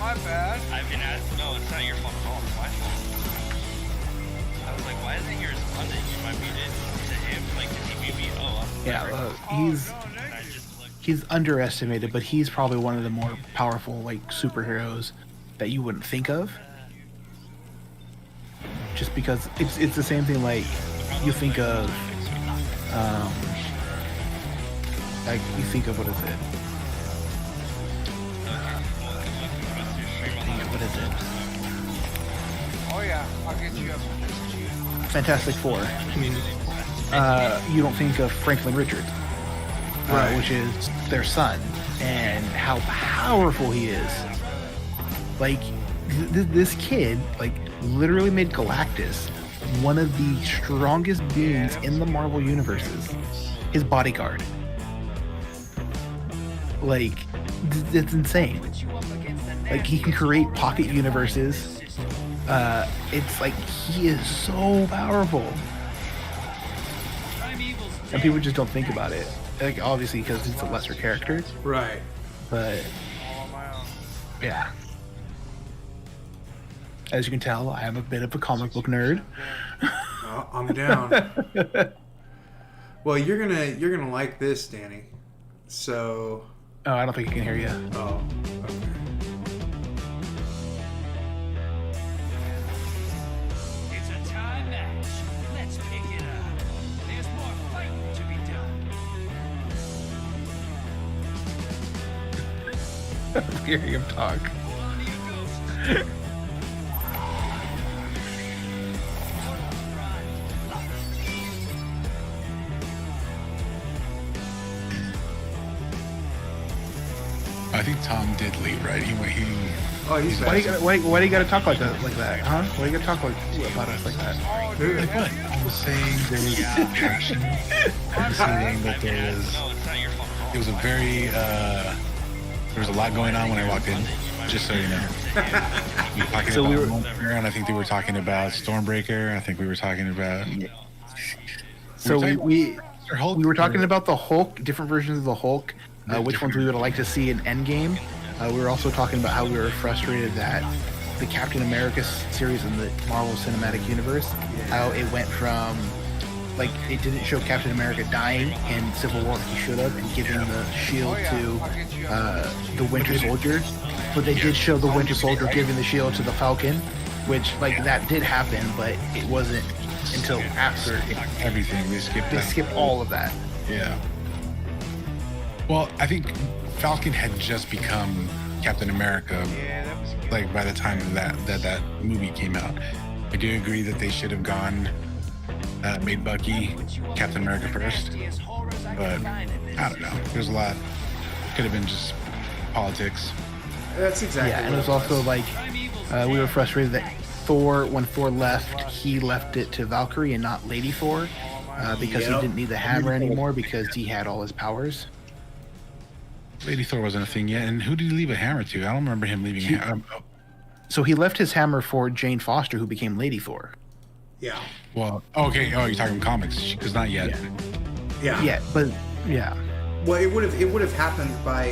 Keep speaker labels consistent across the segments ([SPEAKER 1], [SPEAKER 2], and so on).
[SPEAKER 1] my bad.
[SPEAKER 2] I've been asked. No, it's not your fault at all. It's my fault. I was like, why isn't yours funded? You might beat it to him. Like, did he beat me? Oh,
[SPEAKER 3] Yeah, he's underestimated, but he's probably one of the more powerful like superheroes that you wouldn't think of. Just because it's the same thing like you think of what is it? What is it?
[SPEAKER 1] Oh yeah, I'll get you up.
[SPEAKER 3] Fantastic Four. You don't think of Franklin Richards,
[SPEAKER 4] Right.
[SPEAKER 3] which is their son, and how powerful he is. Like this kid, like literally made Galactus one of the strongest beings in the Marvel universes. His bodyguard. Like it's insane. Like he can create pocket universes. It's like he is so powerful, and people just don't think about it. Like obviously because he's a lesser character,
[SPEAKER 4] Right.
[SPEAKER 3] but yeah. As you can tell, I am a bit of a comic book nerd.
[SPEAKER 4] On the down. Well, you're gonna like this, Danny. So.
[SPEAKER 3] Oh, I don't think I can hear you.
[SPEAKER 4] Oh. Okay.
[SPEAKER 5] It's a time match. Let's pick it up. There's more fighting to be done.
[SPEAKER 3] I'm hearing him talk.
[SPEAKER 5] On you goes.
[SPEAKER 6] I think Tom did leave, right? He
[SPEAKER 4] Oh, he's
[SPEAKER 3] Why
[SPEAKER 4] back.
[SPEAKER 3] do you gotta talk like that, huh? Why do you gotta talk about us like that?
[SPEAKER 6] like what? I was saying there was attraction. I was saying that there was.
[SPEAKER 2] No, it's not your fault at all.
[SPEAKER 6] It was a very. There was a lot going on when I walked in. Just so you know. We were talking
[SPEAKER 3] So
[SPEAKER 6] about
[SPEAKER 3] we were-
[SPEAKER 6] Multiplayer, and I think they were talking about Stormbreaker. I think we were talking about.
[SPEAKER 3] So we
[SPEAKER 6] Hulk,
[SPEAKER 3] were talking about the Hulk, different versions of the Hulk, which ones we would like to see in Endgame. We were also talking about how we were frustrated that the Captain America series in the Marvel Cinematic Universe, how it went from, like, it didn't show Captain America dying in Civil War like he should have, and giving the shield to the Winter Soldier, but they did show the Winter Soldier giving the shield to the Falcon, which, like, that did happen, but it wasn't until after
[SPEAKER 6] everything. They skipped
[SPEAKER 3] they
[SPEAKER 6] that.
[SPEAKER 3] skipped all of that.
[SPEAKER 6] Yeah. Well, I think Falcon had just become Captain America, like by the time that movie came out. I do agree that they should have gone made Bucky Captain America first, but I don't know. There's a lot. Could have been just politics.
[SPEAKER 4] That's exactly.
[SPEAKER 3] Yeah, and
[SPEAKER 4] what
[SPEAKER 3] it was also like we were frustrated that when Thor left, he left it to Valkyrie and not Lady Thor, because he didn't need the hammer anymore because he had all his powers.
[SPEAKER 6] Lady Thor wasn't a thing yet, and who did he leave a hammer to? I don't remember him leaving a hammer.
[SPEAKER 3] So he left his hammer for Jane Foster, who became Lady Thor.
[SPEAKER 4] Yeah.
[SPEAKER 6] Well, okay. Oh, you're talking comics, because not yet.
[SPEAKER 4] Yeah.
[SPEAKER 3] Yeah, but yeah.
[SPEAKER 4] Well, it would have happened by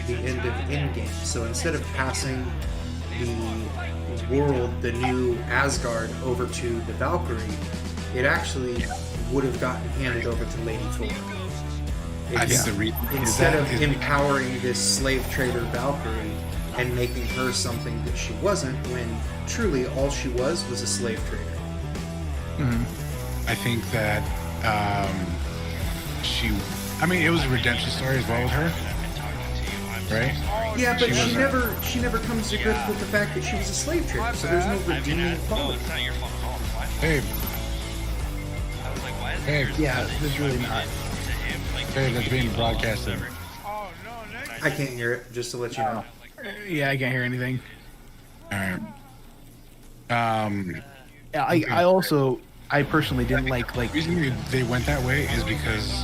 [SPEAKER 4] the end of Endgame. So instead of passing the world, the new Asgard, over to the Valkyrie, it actually would have gotten handed over to Lady Thor.
[SPEAKER 6] I think the reason
[SPEAKER 4] Instead of empowering this slave trader Valkyrie and making her something that she wasn't, when truly all she was a slave trader.
[SPEAKER 6] I think that it was a redemption story as well with her, right?
[SPEAKER 4] Yeah, but
[SPEAKER 6] She
[SPEAKER 4] she never comes to grips with the fact that she was a slave trader, so there's no redeeming
[SPEAKER 2] No,
[SPEAKER 4] quality.
[SPEAKER 2] it's not your fault at all. It's my fault.
[SPEAKER 6] Babe,
[SPEAKER 2] I was like, why isn't
[SPEAKER 6] babe,
[SPEAKER 2] yours
[SPEAKER 3] Yeah,
[SPEAKER 2] funded?
[SPEAKER 3] there's really not.
[SPEAKER 2] To him, like,
[SPEAKER 6] babe, that's being broadcasted.
[SPEAKER 1] Oh no, next.
[SPEAKER 4] I can't hear it, just to let you know.
[SPEAKER 3] Yeah, I can't hear anything.
[SPEAKER 6] All right.
[SPEAKER 3] Yeah, I personally didn't like
[SPEAKER 6] The reason they went that way is because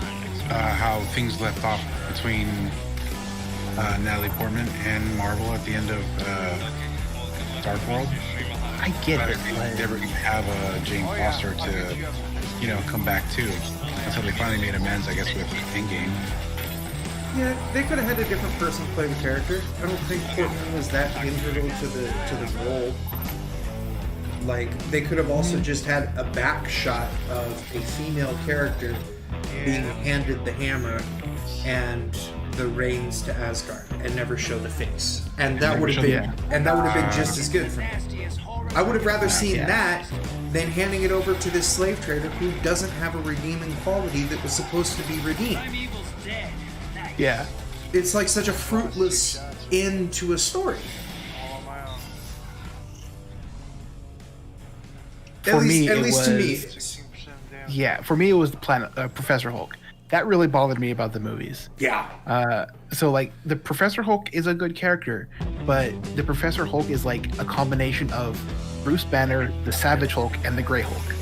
[SPEAKER 6] how things left off between Natalie Portman and Marvel at the end of Dark World.
[SPEAKER 3] I get
[SPEAKER 6] But
[SPEAKER 3] it.
[SPEAKER 6] they
[SPEAKER 3] but-
[SPEAKER 6] never have Jane Foster to, come back to. And so they finally made amends, I guess, with Endgame.
[SPEAKER 4] Yeah, they could have had a different person play the character. I don't think Portman was that integral to the role. Like, they could have also just had a back shot of a female character being handed the hammer and the reins to Asgard and never show the face. And that would have been just as good for me. I would have rather seen that than handing it over to this slave trader who doesn't have a redeeming quality that was supposed to be redeemed.
[SPEAKER 3] Yeah.
[SPEAKER 4] It's like such a fruitless end to a story.
[SPEAKER 3] For me,
[SPEAKER 4] at
[SPEAKER 3] it
[SPEAKER 4] least
[SPEAKER 3] was,
[SPEAKER 4] to me.
[SPEAKER 3] Yeah, for me, it was the Professor Hulk. That really bothered me about the movies.
[SPEAKER 4] Yeah.
[SPEAKER 3] So, like, the Professor Hulk is a good character, but the Professor Hulk is like a combination of Bruce Banner, the Savage Hulk, and the Grey Hulk,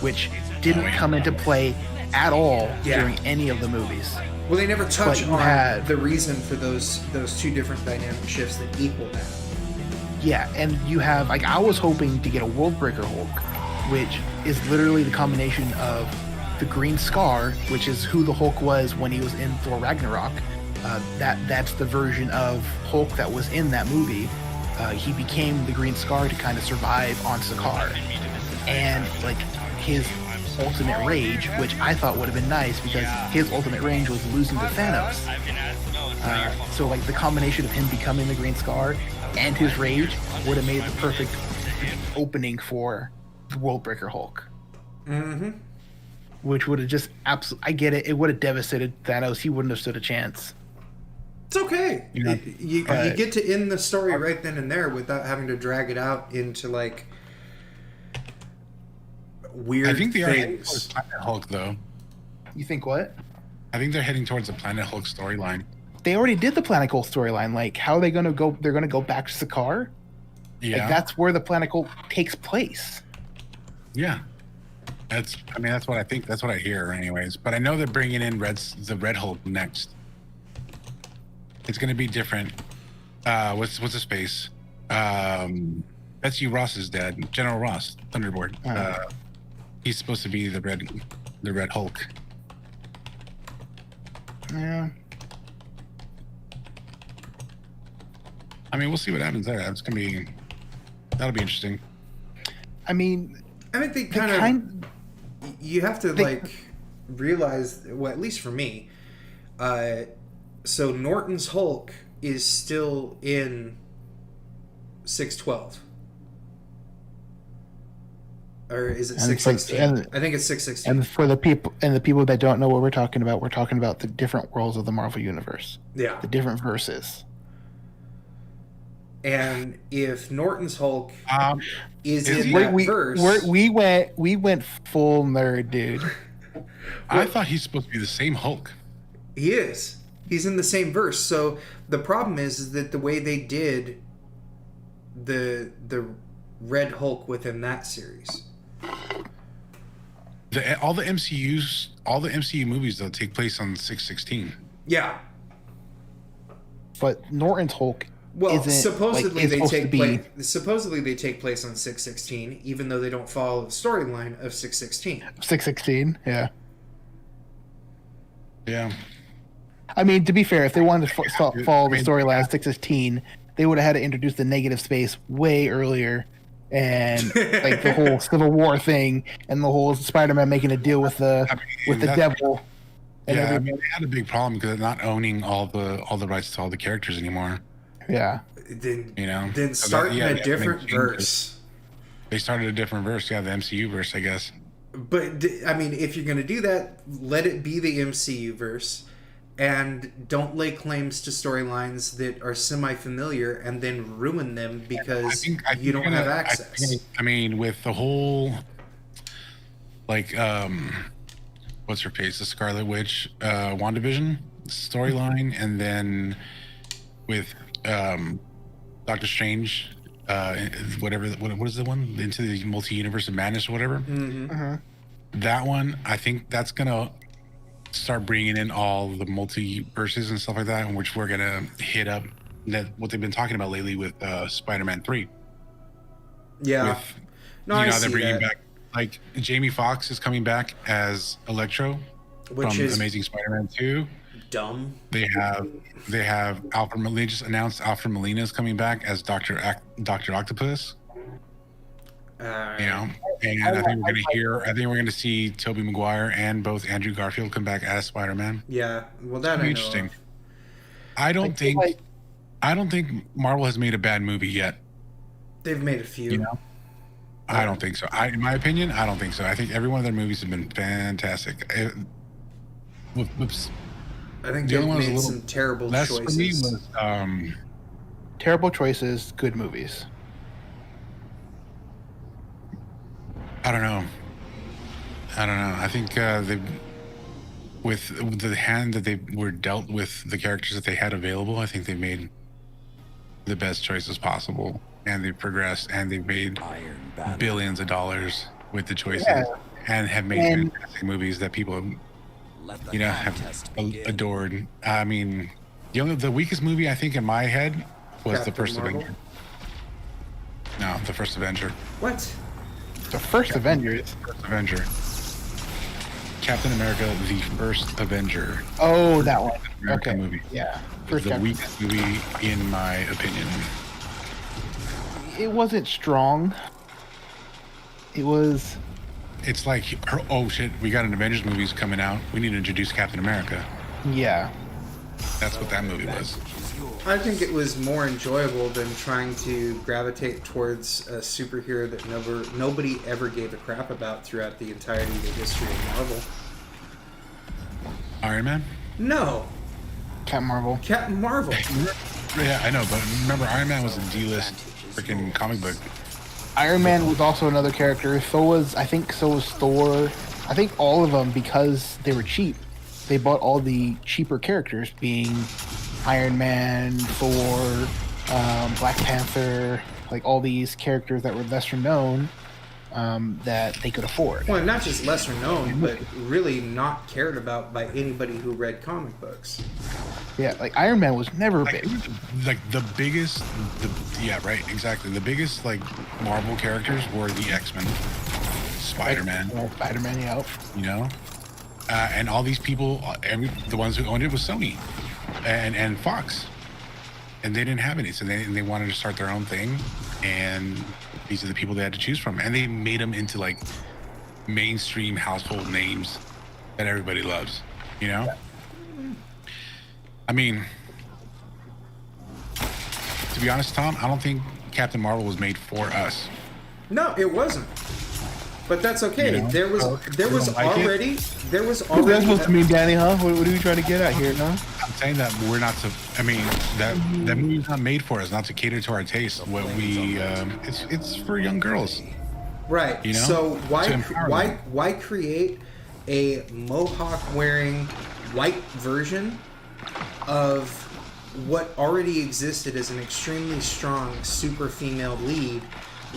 [SPEAKER 3] which didn't come into play at all during any of the movies.
[SPEAKER 4] Well, they never touch on
[SPEAKER 3] had-
[SPEAKER 4] the reason for those two different dynamic shifts that equal that.
[SPEAKER 3] Yeah, and you have, like, I was hoping to get a Worldbreaker Hulk, which is literally the combination of the Green Scar, which is who the Hulk was when he was in Thor Ragnarok. That's the version of Hulk that was in that movie. He became the Green Scar to kind of survive on Sakaar. And, like, his ultimate rage, which I thought would have been nice because his ultimate rage was losing to Thanos. So, like, the combination of him becoming the Green Scar and his rage would have made the perfect opening for the Worldbreaker Hulk.
[SPEAKER 4] Mm-hmm.
[SPEAKER 3] Which would have just absolutely, I get it, it would have devastated Thanos. He wouldn't have stood a chance.
[SPEAKER 4] It's okay.
[SPEAKER 3] Yeah.
[SPEAKER 4] You get to end the story right then and there without having to drag it out into, like, weird
[SPEAKER 6] I think they are heading
[SPEAKER 4] things.
[SPEAKER 6] towards Planet Hulk, though.
[SPEAKER 3] You think what?
[SPEAKER 6] I think they're heading towards the Planet Hulk storyline.
[SPEAKER 3] They already did the Planet Hulk storyline. Like, how are they going to go? They're going to go back to Sakaar?
[SPEAKER 6] Yeah.
[SPEAKER 3] Like, that's where the Planet Hulk takes place.
[SPEAKER 6] Yeah. That's what I think. That's what I hear, anyways. But I know they're bringing in the Red Hulk next. It's going to be different. What's his face? Betsy Ross's dad, General Ross, Thunderbolt. He's supposed to be the Red Hulk.
[SPEAKER 3] Yeah.
[SPEAKER 6] I mean, we'll see what happens there. That'll be interesting.
[SPEAKER 3] I mean,
[SPEAKER 4] they kind of. You have to realize, well, at least for me. So Norton's Hulk is still in 612. Or is it 616? I think it's 616.
[SPEAKER 3] And for the people that don't know what we're talking about the different worlds of the Marvel Universe.
[SPEAKER 4] Yeah.
[SPEAKER 3] The different verses.
[SPEAKER 4] And if Norton's Hulk is in that verse,
[SPEAKER 3] we went full nerd, dude.
[SPEAKER 6] I thought he's supposed to be the same Hulk.
[SPEAKER 4] He is. He's in the same verse. So the problem is that the way they did the Red Hulk within that series.
[SPEAKER 6] All the MCU movies though take place on 616.
[SPEAKER 4] Yeah.
[SPEAKER 3] But Norton's Hulk.
[SPEAKER 4] Well, supposedly they take place on 616, even though they don't follow the storyline of 616.
[SPEAKER 3] 616, yeah.
[SPEAKER 6] Yeah.
[SPEAKER 3] I mean, to be fair, if they wanted to follow the storyline of 616, they would have had to introduce the negative space way earlier, and like the whole Civil War thing, and the whole Spider-Man making a deal with the devil. And
[SPEAKER 6] yeah, I mean, they had a big problem because they're not owning all the rights to all the characters anymore.
[SPEAKER 3] Yeah.
[SPEAKER 4] Then start in a different verse.
[SPEAKER 6] They started a different verse, the MCU verse, I guess.
[SPEAKER 4] But I mean, if you're going to do that, let it be the MCU verse, and don't lay claims to storylines that are semi-familiar and then ruin them because you don't have access.
[SPEAKER 6] I mean, with the whole, like, what's her face, the Scarlet Witch, WandaVision storyline, and then with Doctor Strange, what is the one, Into the Multi-Universe of Madness or whatever.
[SPEAKER 4] Mm-hmm.
[SPEAKER 6] That one, I think that's gonna start bringing in all the multiverses and stuff like that, in which we're gonna hit up what they've been talking about lately with Spider-Man 3.
[SPEAKER 4] Yeah.
[SPEAKER 6] They're bringing back, like, Jamie Foxx is coming back as Electro from Amazing Spider-Man 2.
[SPEAKER 4] dumb.
[SPEAKER 6] They have Alfred. They just announced Alfred Molina is coming back as Doctor Octopus. You know, and I think we're gonna see Tobey Maguire and both Andrew Garfield come back as Spider-Man.
[SPEAKER 4] Yeah, well, that I know
[SPEAKER 6] Interesting.
[SPEAKER 4] of.
[SPEAKER 6] I don't think Marvel has made a bad movie yet.
[SPEAKER 4] They've made a few.
[SPEAKER 6] You know, I don't think so. In my opinion, I don't think so. I think every one of their movies have been fantastic. Whoops.
[SPEAKER 4] I think
[SPEAKER 6] The
[SPEAKER 4] they've
[SPEAKER 6] only one was a
[SPEAKER 4] made
[SPEAKER 6] little
[SPEAKER 4] some terrible
[SPEAKER 6] less for me
[SPEAKER 4] choices.
[SPEAKER 6] was
[SPEAKER 3] Terrible choices, good movies.
[SPEAKER 6] I don't know. I think with the hand that they were dealt with, the characters that they had available, I think they made the best choices possible, and they've progressed, and they've made billions of dollars with the choices, and have made fantastic movies that people, have adored. I mean, the weakest movie I think in my head was
[SPEAKER 4] Captain
[SPEAKER 6] the first
[SPEAKER 4] Marvel?
[SPEAKER 6] Avenger. No, the first Avenger.
[SPEAKER 4] What?
[SPEAKER 3] The first Avengers.
[SPEAKER 6] First Avenger. Captain America, the first Avenger.
[SPEAKER 3] Oh, that one.
[SPEAKER 6] America
[SPEAKER 3] Okay.
[SPEAKER 6] movie.
[SPEAKER 3] Yeah.
[SPEAKER 6] Was
[SPEAKER 3] First
[SPEAKER 6] the
[SPEAKER 3] Captain.
[SPEAKER 6] weakest movie in my opinion.
[SPEAKER 3] It wasn't strong. It was.
[SPEAKER 6] It's like, oh shit, we got an Avengers movie coming out. We need to introduce Captain America.
[SPEAKER 3] Yeah.
[SPEAKER 6] That's what that movie was.
[SPEAKER 4] I think it was more enjoyable than trying to gravitate towards a superhero that nobody ever gave a crap about throughout the entirety of the history of Marvel.
[SPEAKER 6] Iron Man?
[SPEAKER 4] No,
[SPEAKER 3] Captain Marvel.
[SPEAKER 4] Captain Marvel.
[SPEAKER 6] Yeah, I know, but remember, Iron Man was a D-list freaking comic book.
[SPEAKER 3] Iron Man was also another character. I think so was Thor. I think all of them, because they were cheap, they bought all the cheaper characters, being Iron Man, Thor, Black Panther, like all these characters that were lesser known, that they could afford.
[SPEAKER 4] Well, not just lesser known, but really not cared about by anybody who read comic books.
[SPEAKER 3] Yeah, like Iron Man was never
[SPEAKER 6] Like,
[SPEAKER 3] big.
[SPEAKER 6] it was, like the biggest, yeah, right, exactly. The biggest like Marvel characters were the X-Men, Spider-Man,
[SPEAKER 3] Spider-Man, yeah.
[SPEAKER 6] you know, and all these people, the ones who owned it was Sony and Fox, and they didn't have any, so they wanted to start their own thing, and these are the people they had to choose from, and they made them into like mainstream household names that everybody loves, you know. I mean, to be honest, Tom, I don't think Captain Marvel was made for us.
[SPEAKER 4] No, it wasn't. But that's okay.
[SPEAKER 6] You know?
[SPEAKER 4] There was
[SPEAKER 3] don't like
[SPEAKER 4] already
[SPEAKER 3] What's that supposed to mean, Danny, huh? What are you trying to get at here, huh?
[SPEAKER 6] I'm saying that we're not to. I mean, that movie's not made for us, not to cater to our taste. What we, it's for young girls.
[SPEAKER 4] Right.
[SPEAKER 6] You know?
[SPEAKER 4] So
[SPEAKER 6] To empower them.
[SPEAKER 4] why create a mohawk wearing white version of what already existed as an extremely strong super female lead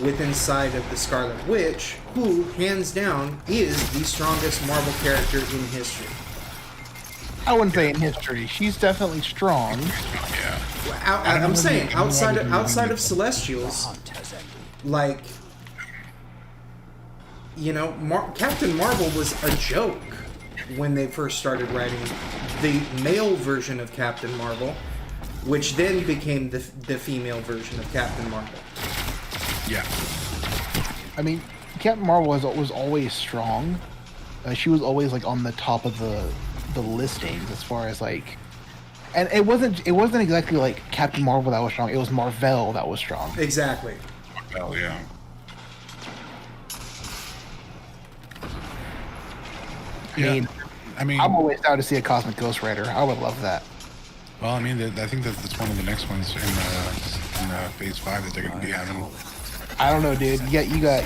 [SPEAKER 4] within inside of the Scarlet Witch, who hands down is the strongest Marvel character in history.
[SPEAKER 3] I wouldn't say in history. She's definitely strong.
[SPEAKER 6] Yeah.
[SPEAKER 4] I'm saying outside of Celestials, like, you know, Captain Marvel was a joke when they first started writing the male version of Captain Marvel, which then became the female version of Captain Marvel.
[SPEAKER 6] Yeah.
[SPEAKER 3] I mean, Captain Marvel was always strong. She was always like on the top of the listings as far as like, and it wasn't exactly like Captain Marvel that was strong. It was Marvel that was strong.
[SPEAKER 4] Exactly.
[SPEAKER 6] Well, yeah.
[SPEAKER 3] I mean, I'm always down to see a Cosmic Ghost Rider. I would love that.
[SPEAKER 6] Well, I mean, I think that's one of the next ones in Phase 5 that they're going to be having.
[SPEAKER 3] I don't know, dude. You got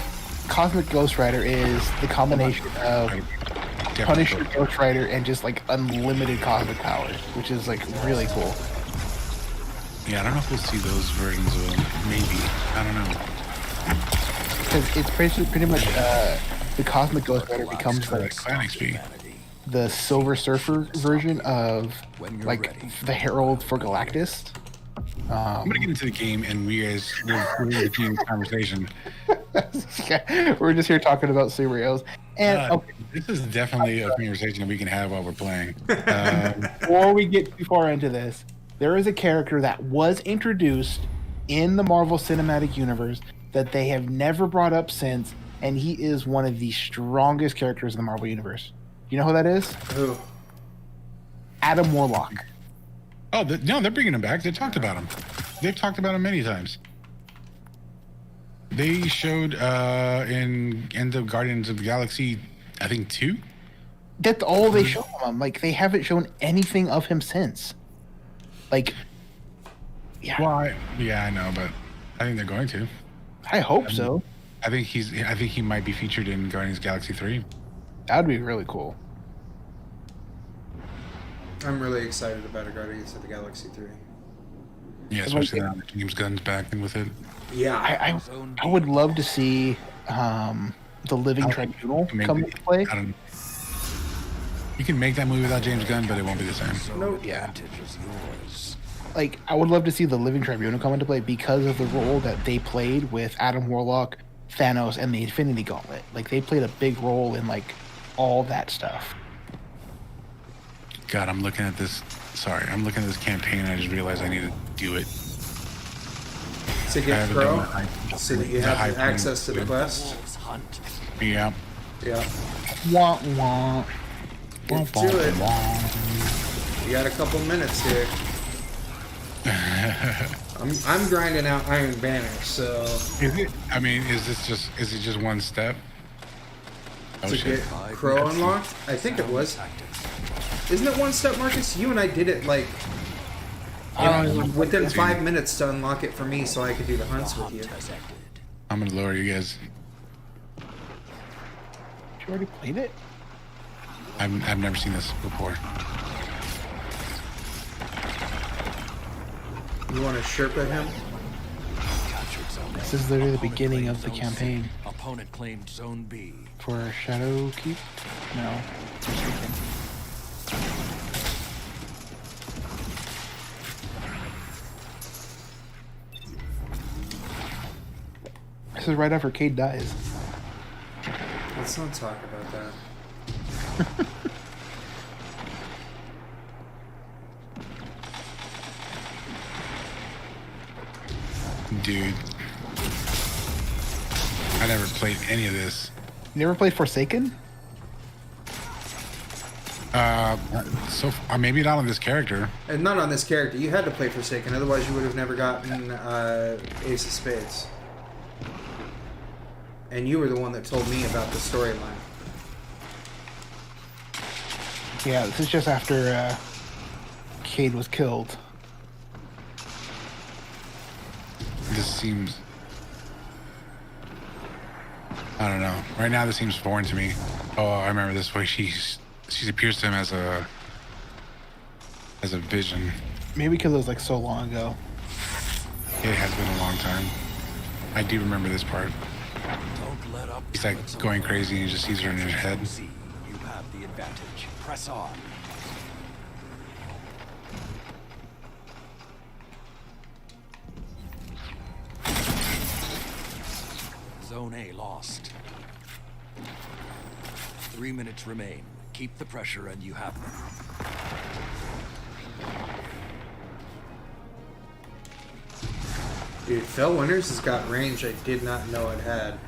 [SPEAKER 3] Cosmic Ghost Rider is the combination of Punisher, Ghost Rider, and just like unlimited cosmic powers, which is like really cool.
[SPEAKER 6] Yeah, I don't know if we'll see those versions of them. Maybe. I don't know.
[SPEAKER 3] Because it's pretty much the Cosmic Ghost Rider becomes like
[SPEAKER 6] Clan XP.
[SPEAKER 3] the Silver Surfer version of like the Herald for Galactus.
[SPEAKER 6] I'm gonna get into the game, and we guys will continue the conversation.
[SPEAKER 3] We're just here talking about superheroes. And okay,
[SPEAKER 6] This is definitely a conversation that we can have while we're playing.
[SPEAKER 3] before we get too far into this, there is a character that was introduced in the Marvel Cinematic Universe that they have never brought up since, and he is one of the strongest characters in the Marvel Universe. You know who that is?
[SPEAKER 4] Who?
[SPEAKER 3] Adam Warlock.
[SPEAKER 6] Oh, no, they're bringing him back. They talked about him. They've talked about him many times. They showed in End of Guardians of the Galaxy, I think 2.
[SPEAKER 3] That's all they show him. Like, they haven't shown anything of him since. Like, yeah.
[SPEAKER 6] Well, I know, but I think they're going to.
[SPEAKER 3] I hope so.
[SPEAKER 6] I think he might be featured in Guardians of the Galaxy 3.
[SPEAKER 3] That'd be really cool.
[SPEAKER 4] I'm really excited about a Guardians of the Galaxy 3.
[SPEAKER 6] Yeah, especially now that James Gunn's back in with it.
[SPEAKER 4] Yeah.
[SPEAKER 3] I would love to see the Living Tribunal come into play.
[SPEAKER 6] I don't know. You can make that movie without James Gunn, but it won't be the same.
[SPEAKER 4] No.
[SPEAKER 3] Yeah. Like, I would love to see the Living Tribunal come into play because of the role that they played with Adam Warlock, Thanos, and the Infinity Gauntlet. Like, they played a big role in, like, all that stuff.
[SPEAKER 6] God, I'm looking at this. Sorry, I'm looking at this campaign, and I just realized I need to do it.
[SPEAKER 4] To get pro, so that you have access to the quest.
[SPEAKER 6] Yeah.
[SPEAKER 4] Yeah.
[SPEAKER 3] Wah, wah.
[SPEAKER 4] Get to it. You got a couple minutes here. I'm grinding out Iron Banner, so.
[SPEAKER 6] Is it? I mean, is it just one step? Oh,
[SPEAKER 4] to
[SPEAKER 6] shit.
[SPEAKER 4] get Crow unlocked? I think it was. Isn't it one step, Marcus? You and I did it like within 5 minutes to unlock it for me, so I could do the hunts with you.
[SPEAKER 6] I'm gonna lower you guys.
[SPEAKER 3] You already played it?
[SPEAKER 6] I've never seen this before.
[SPEAKER 4] You want to Sherpa him?
[SPEAKER 3] This is literally the beginning of the campaign.
[SPEAKER 5] Opponent claimed Zone B.
[SPEAKER 3] For Shadow Keep? No. This is right after Cade dies.
[SPEAKER 4] Let's not talk about that.
[SPEAKER 6] Dude. I never played any of this.
[SPEAKER 3] You never played Forsaken?
[SPEAKER 6] Maybe not on this character.
[SPEAKER 4] And not on this character. You had to play Forsaken, otherwise you would have never gotten Ace of Spades. And you were the one that told me about the storyline.
[SPEAKER 3] Yeah, this is just after Cade was killed.
[SPEAKER 6] This seems... I don't know. Right now, this seems foreign to me. Oh, I remember this way. She appears to him as a vision.
[SPEAKER 3] Maybe because it was like so long ago.
[SPEAKER 6] It has been a long time. I do remember this part.
[SPEAKER 5] Don't let up.
[SPEAKER 6] He's like going crazy and he just sees her in his head.
[SPEAKER 5] You have the advantage. Press on. Zone A lost. 3 minutes remain. Keep the pressure and you have them.
[SPEAKER 4] Dude, Fell Winters has got range I did not know it had.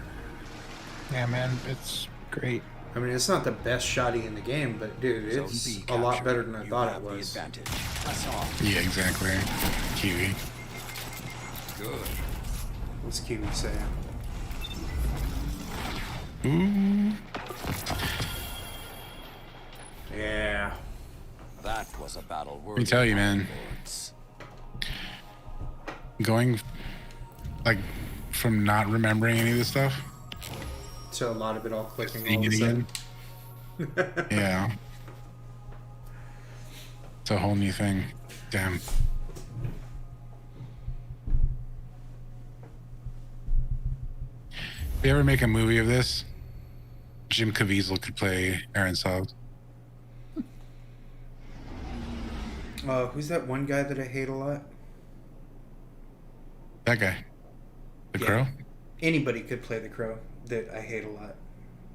[SPEAKER 3] Yeah, man, it's great.
[SPEAKER 4] I mean, it's not the best shotty in the game, but dude, it's a lot better than I thought it was.
[SPEAKER 5] Press on.
[SPEAKER 6] Yeah, exactly. Kiwi.
[SPEAKER 5] Good.
[SPEAKER 4] What's Kiwi saying?
[SPEAKER 6] Ooh.
[SPEAKER 4] Yeah.
[SPEAKER 5] That was a battle worthy.
[SPEAKER 6] Let me tell you, man. Going, like, from not remembering any of this stuff.
[SPEAKER 4] So a lot of it all clicking all
[SPEAKER 6] Seeing
[SPEAKER 4] of
[SPEAKER 6] it
[SPEAKER 4] a sudden.
[SPEAKER 6] again. Yeah. It's a whole new thing. Damn. If they ever make a movie of this, Jim Caviezel could play Aaron Suggs.
[SPEAKER 4] Who's that one guy that I hate a lot?
[SPEAKER 6] That guy. The
[SPEAKER 4] Yeah.
[SPEAKER 6] Crow?
[SPEAKER 4] Anybody could play the Crow that I hate a lot.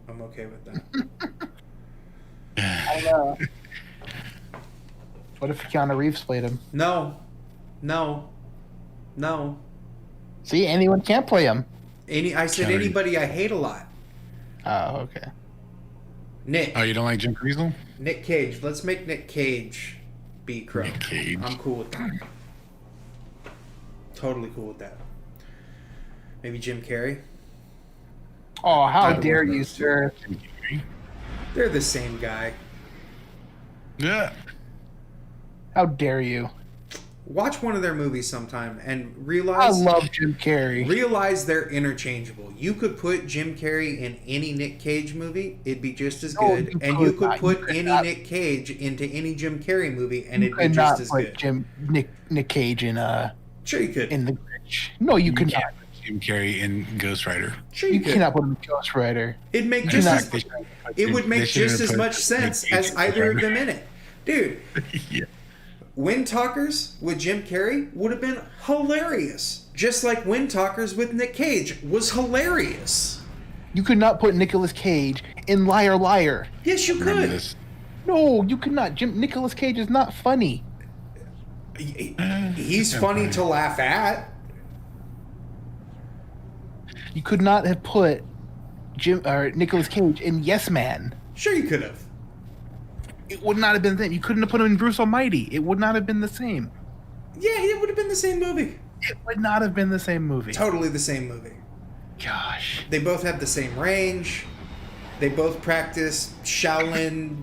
[SPEAKER 4] I'm okay with that.
[SPEAKER 3] I know. What if Keanu Reeves played him?
[SPEAKER 4] No.
[SPEAKER 3] See, anyone can't play him.
[SPEAKER 4] I said
[SPEAKER 6] Keanu-
[SPEAKER 4] anybody I hate a lot.
[SPEAKER 3] Oh, okay.
[SPEAKER 4] Nick.
[SPEAKER 6] Oh, you don't like Jim Caviezel?
[SPEAKER 4] Nick Cage. Let's make Nick Cage be Crow.
[SPEAKER 6] Nick Cage.
[SPEAKER 4] I'm cool with that. Totally cool with that. Maybe Jim Carrey.
[SPEAKER 3] Oh, how
[SPEAKER 4] I
[SPEAKER 3] dare
[SPEAKER 4] love
[SPEAKER 3] you,
[SPEAKER 4] those.
[SPEAKER 3] sir?
[SPEAKER 4] They're the same guy.
[SPEAKER 6] Yeah.
[SPEAKER 3] How dare you?
[SPEAKER 4] Watch one of their movies sometime and
[SPEAKER 3] I
[SPEAKER 4] realize
[SPEAKER 3] love Jim Carrey.
[SPEAKER 4] they're interchangeable. You could put Jim Carrey in any Nick Cage movie, it'd be just as
[SPEAKER 3] No,
[SPEAKER 4] good.
[SPEAKER 3] you
[SPEAKER 4] And
[SPEAKER 3] could
[SPEAKER 4] you could
[SPEAKER 3] not.
[SPEAKER 4] put
[SPEAKER 3] You could
[SPEAKER 4] any
[SPEAKER 3] not.
[SPEAKER 4] Nick Cage into any Jim Carrey movie and
[SPEAKER 3] You
[SPEAKER 4] it'd be
[SPEAKER 3] could
[SPEAKER 4] just
[SPEAKER 3] not
[SPEAKER 4] as
[SPEAKER 3] put
[SPEAKER 4] good.
[SPEAKER 3] Nick Cage in
[SPEAKER 4] Sure you could.
[SPEAKER 3] The Grinch. No, you could not.
[SPEAKER 6] can't put Jim Carrey in Ghost Rider.
[SPEAKER 4] Sure
[SPEAKER 3] You
[SPEAKER 4] you could.
[SPEAKER 3] cannot put him in Ghost Rider.
[SPEAKER 4] It'd make
[SPEAKER 3] You
[SPEAKER 4] just
[SPEAKER 3] cannot.
[SPEAKER 4] as,
[SPEAKER 6] They should have put
[SPEAKER 4] it
[SPEAKER 6] Jim-
[SPEAKER 4] would
[SPEAKER 6] they
[SPEAKER 4] make
[SPEAKER 6] should
[SPEAKER 4] just
[SPEAKER 6] have
[SPEAKER 4] as
[SPEAKER 6] put
[SPEAKER 4] much
[SPEAKER 6] Nick
[SPEAKER 4] sense
[SPEAKER 6] Cage
[SPEAKER 4] as
[SPEAKER 6] in
[SPEAKER 4] either of
[SPEAKER 6] Ghost
[SPEAKER 4] them in it. Dude,
[SPEAKER 6] Yeah.
[SPEAKER 4] Wind Talkers with Jim Carrey would have been hilarious. Just like Wind Talkers with Nick Cage was hilarious.
[SPEAKER 3] You could not put Nicolas Cage in Liar Liar.
[SPEAKER 4] Yes, you
[SPEAKER 6] Remember
[SPEAKER 4] could.
[SPEAKER 6] this.
[SPEAKER 3] No, you could not. Nicolas Cage is not funny.
[SPEAKER 4] He's funny to laugh at.
[SPEAKER 3] You could not have put Nicolas Cage in Yes Man.
[SPEAKER 4] Sure you could have.
[SPEAKER 3] It would not have been the same. You couldn't have put him in Bruce Almighty. It would not have been the same.
[SPEAKER 4] Yeah, it would have been the same movie.
[SPEAKER 3] It would not have been the same movie.
[SPEAKER 4] Totally the same movie.
[SPEAKER 3] Gosh.
[SPEAKER 4] They both have the same range. They both practice Shaolin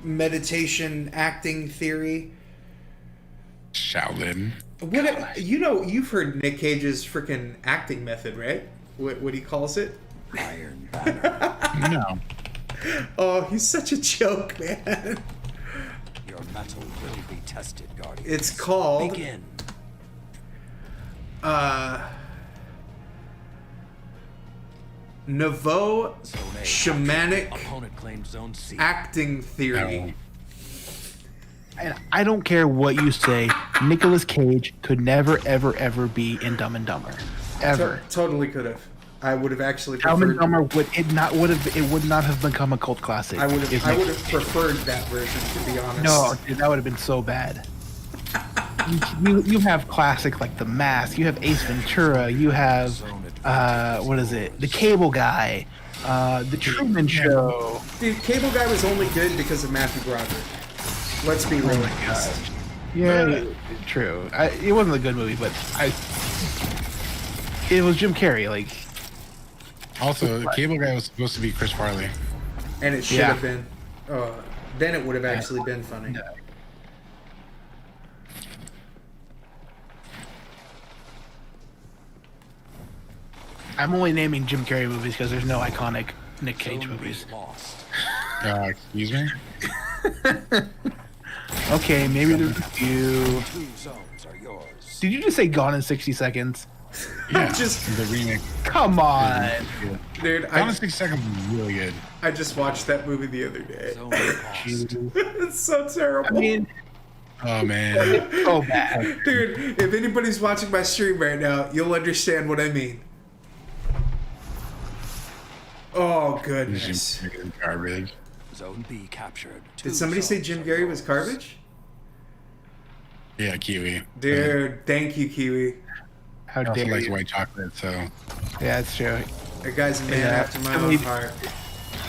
[SPEAKER 4] meditation acting theory.
[SPEAKER 6] Shaolin.
[SPEAKER 4] You've heard Nick Cage's freaking acting method, right? What he calls it?
[SPEAKER 5] Iron Banner.
[SPEAKER 6] No.
[SPEAKER 4] Oh, he's such a joke, man.
[SPEAKER 5] Your metal will be tested, Guardian.
[SPEAKER 4] It's called
[SPEAKER 5] Begin.
[SPEAKER 4] Nouveau
[SPEAKER 5] Zone A.
[SPEAKER 4] Shamanic
[SPEAKER 5] Opponent claims Zone C.
[SPEAKER 4] Acting Theory.
[SPEAKER 6] No.
[SPEAKER 3] And I don't care what you say. Nicolas Cage could never, ever, ever be in Dumb and Dumber. Ever.
[SPEAKER 4] Totally could have. I would have actually
[SPEAKER 3] Dumb and
[SPEAKER 4] preferred.
[SPEAKER 3] Dumber would not have become a cult classic.
[SPEAKER 4] I would
[SPEAKER 3] if
[SPEAKER 4] have
[SPEAKER 3] Nicolas Cage-
[SPEAKER 4] preferred that version, to be honest.
[SPEAKER 3] No, dude, that would have been so bad. you have classic like The Mask. You have Ace Ventura. You have what is it? The Cable Guy. The Truman Show.
[SPEAKER 4] Dude, Cable Guy was only good because of Matthew Broderick. Let's be real.
[SPEAKER 3] Yeah, true. It wasn't a good movie, but it was Jim Carrey. Like,
[SPEAKER 6] Also, the Cable Guy was supposed to be Chris Farley.
[SPEAKER 4] And it should
[SPEAKER 3] Yeah.
[SPEAKER 4] have been. Then it would have actually been funny.
[SPEAKER 3] I'm only naming Jim Carrey movies because there's no iconic Nick Cage
[SPEAKER 5] Zone B
[SPEAKER 3] movies.
[SPEAKER 5] lost.
[SPEAKER 6] Excuse me?
[SPEAKER 3] Okay, maybe there's a few.
[SPEAKER 5] 2 zones are yours.
[SPEAKER 3] Did you just say Gone in 60 Seconds?
[SPEAKER 6] Yeah.
[SPEAKER 4] Just-
[SPEAKER 6] the remake.
[SPEAKER 3] Come on.
[SPEAKER 4] Dude,
[SPEAKER 6] Gone in 6 seconds was really good.
[SPEAKER 4] I just watched that movie the other day.
[SPEAKER 5] Zone A lost.
[SPEAKER 4] It's so terrible.
[SPEAKER 3] I mean,
[SPEAKER 6] Oh man.
[SPEAKER 3] it's so bad.
[SPEAKER 4] Dude, if anybody's watching my stream right now, you'll understand what I mean. Oh, goodness.
[SPEAKER 6] Jim Carrey garbage.
[SPEAKER 5] Zone B captured.
[SPEAKER 4] Did somebody say Jim Carrey was garbage?
[SPEAKER 6] Yeah, Kiwi.
[SPEAKER 4] Dude, thank you, Kiwi.
[SPEAKER 3] How
[SPEAKER 6] I also
[SPEAKER 3] dare
[SPEAKER 6] like
[SPEAKER 3] you?
[SPEAKER 6] white chocolate, so
[SPEAKER 3] Yeah, it's true.
[SPEAKER 4] That guy's a man
[SPEAKER 3] Yeah,
[SPEAKER 4] after my
[SPEAKER 3] I
[SPEAKER 4] own
[SPEAKER 3] believe-
[SPEAKER 4] heart.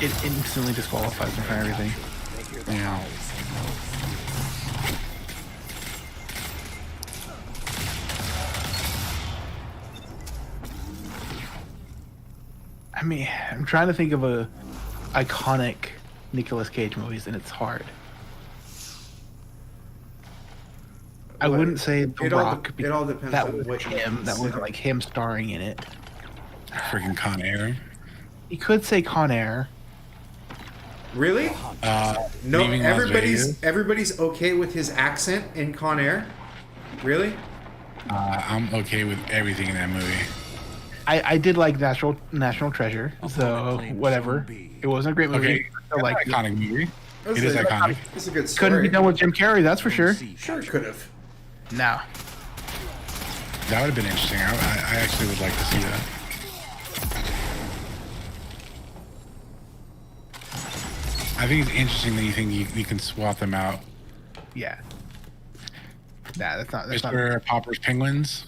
[SPEAKER 3] It instantly disqualifies him from everything.
[SPEAKER 5] They hear the
[SPEAKER 6] Yeah.
[SPEAKER 5] howls.
[SPEAKER 3] I mean, I'm trying to think of a iconic Nicolas Cage movies, and it's hard. I
[SPEAKER 4] What?
[SPEAKER 3] wouldn't say The
[SPEAKER 4] It all
[SPEAKER 3] Rock.
[SPEAKER 4] de- it all depends
[SPEAKER 3] that
[SPEAKER 4] on
[SPEAKER 3] was
[SPEAKER 4] what you
[SPEAKER 3] him. That was
[SPEAKER 4] consider.
[SPEAKER 3] like him starring in it.
[SPEAKER 6] freaking Con Air.
[SPEAKER 3] You could say Con Air.
[SPEAKER 4] Really? No,
[SPEAKER 6] Leaving Las Vegas.
[SPEAKER 4] everybody's okay with his accent in Con Air. Really?
[SPEAKER 6] I'm okay with everything in that movie.
[SPEAKER 3] I did like National Treasure, so
[SPEAKER 5] claims
[SPEAKER 3] whatever.
[SPEAKER 5] Zone B.
[SPEAKER 3] It wasn't a great movie.
[SPEAKER 6] Okay,
[SPEAKER 3] I still liked it.
[SPEAKER 6] iconic movie.
[SPEAKER 4] That was
[SPEAKER 6] It is
[SPEAKER 4] a-
[SPEAKER 6] iconic.
[SPEAKER 4] It's a good story.
[SPEAKER 3] Couldn't be done with Jim Carrey, that's for sure.
[SPEAKER 5] C
[SPEAKER 4] Sure, could have.
[SPEAKER 3] No.
[SPEAKER 6] That would have been interesting. I actually would like to see that. I think it's interesting that you think you can swap them out.
[SPEAKER 3] Yeah. Nah, that's not.
[SPEAKER 6] Mr. Popper's Penguins.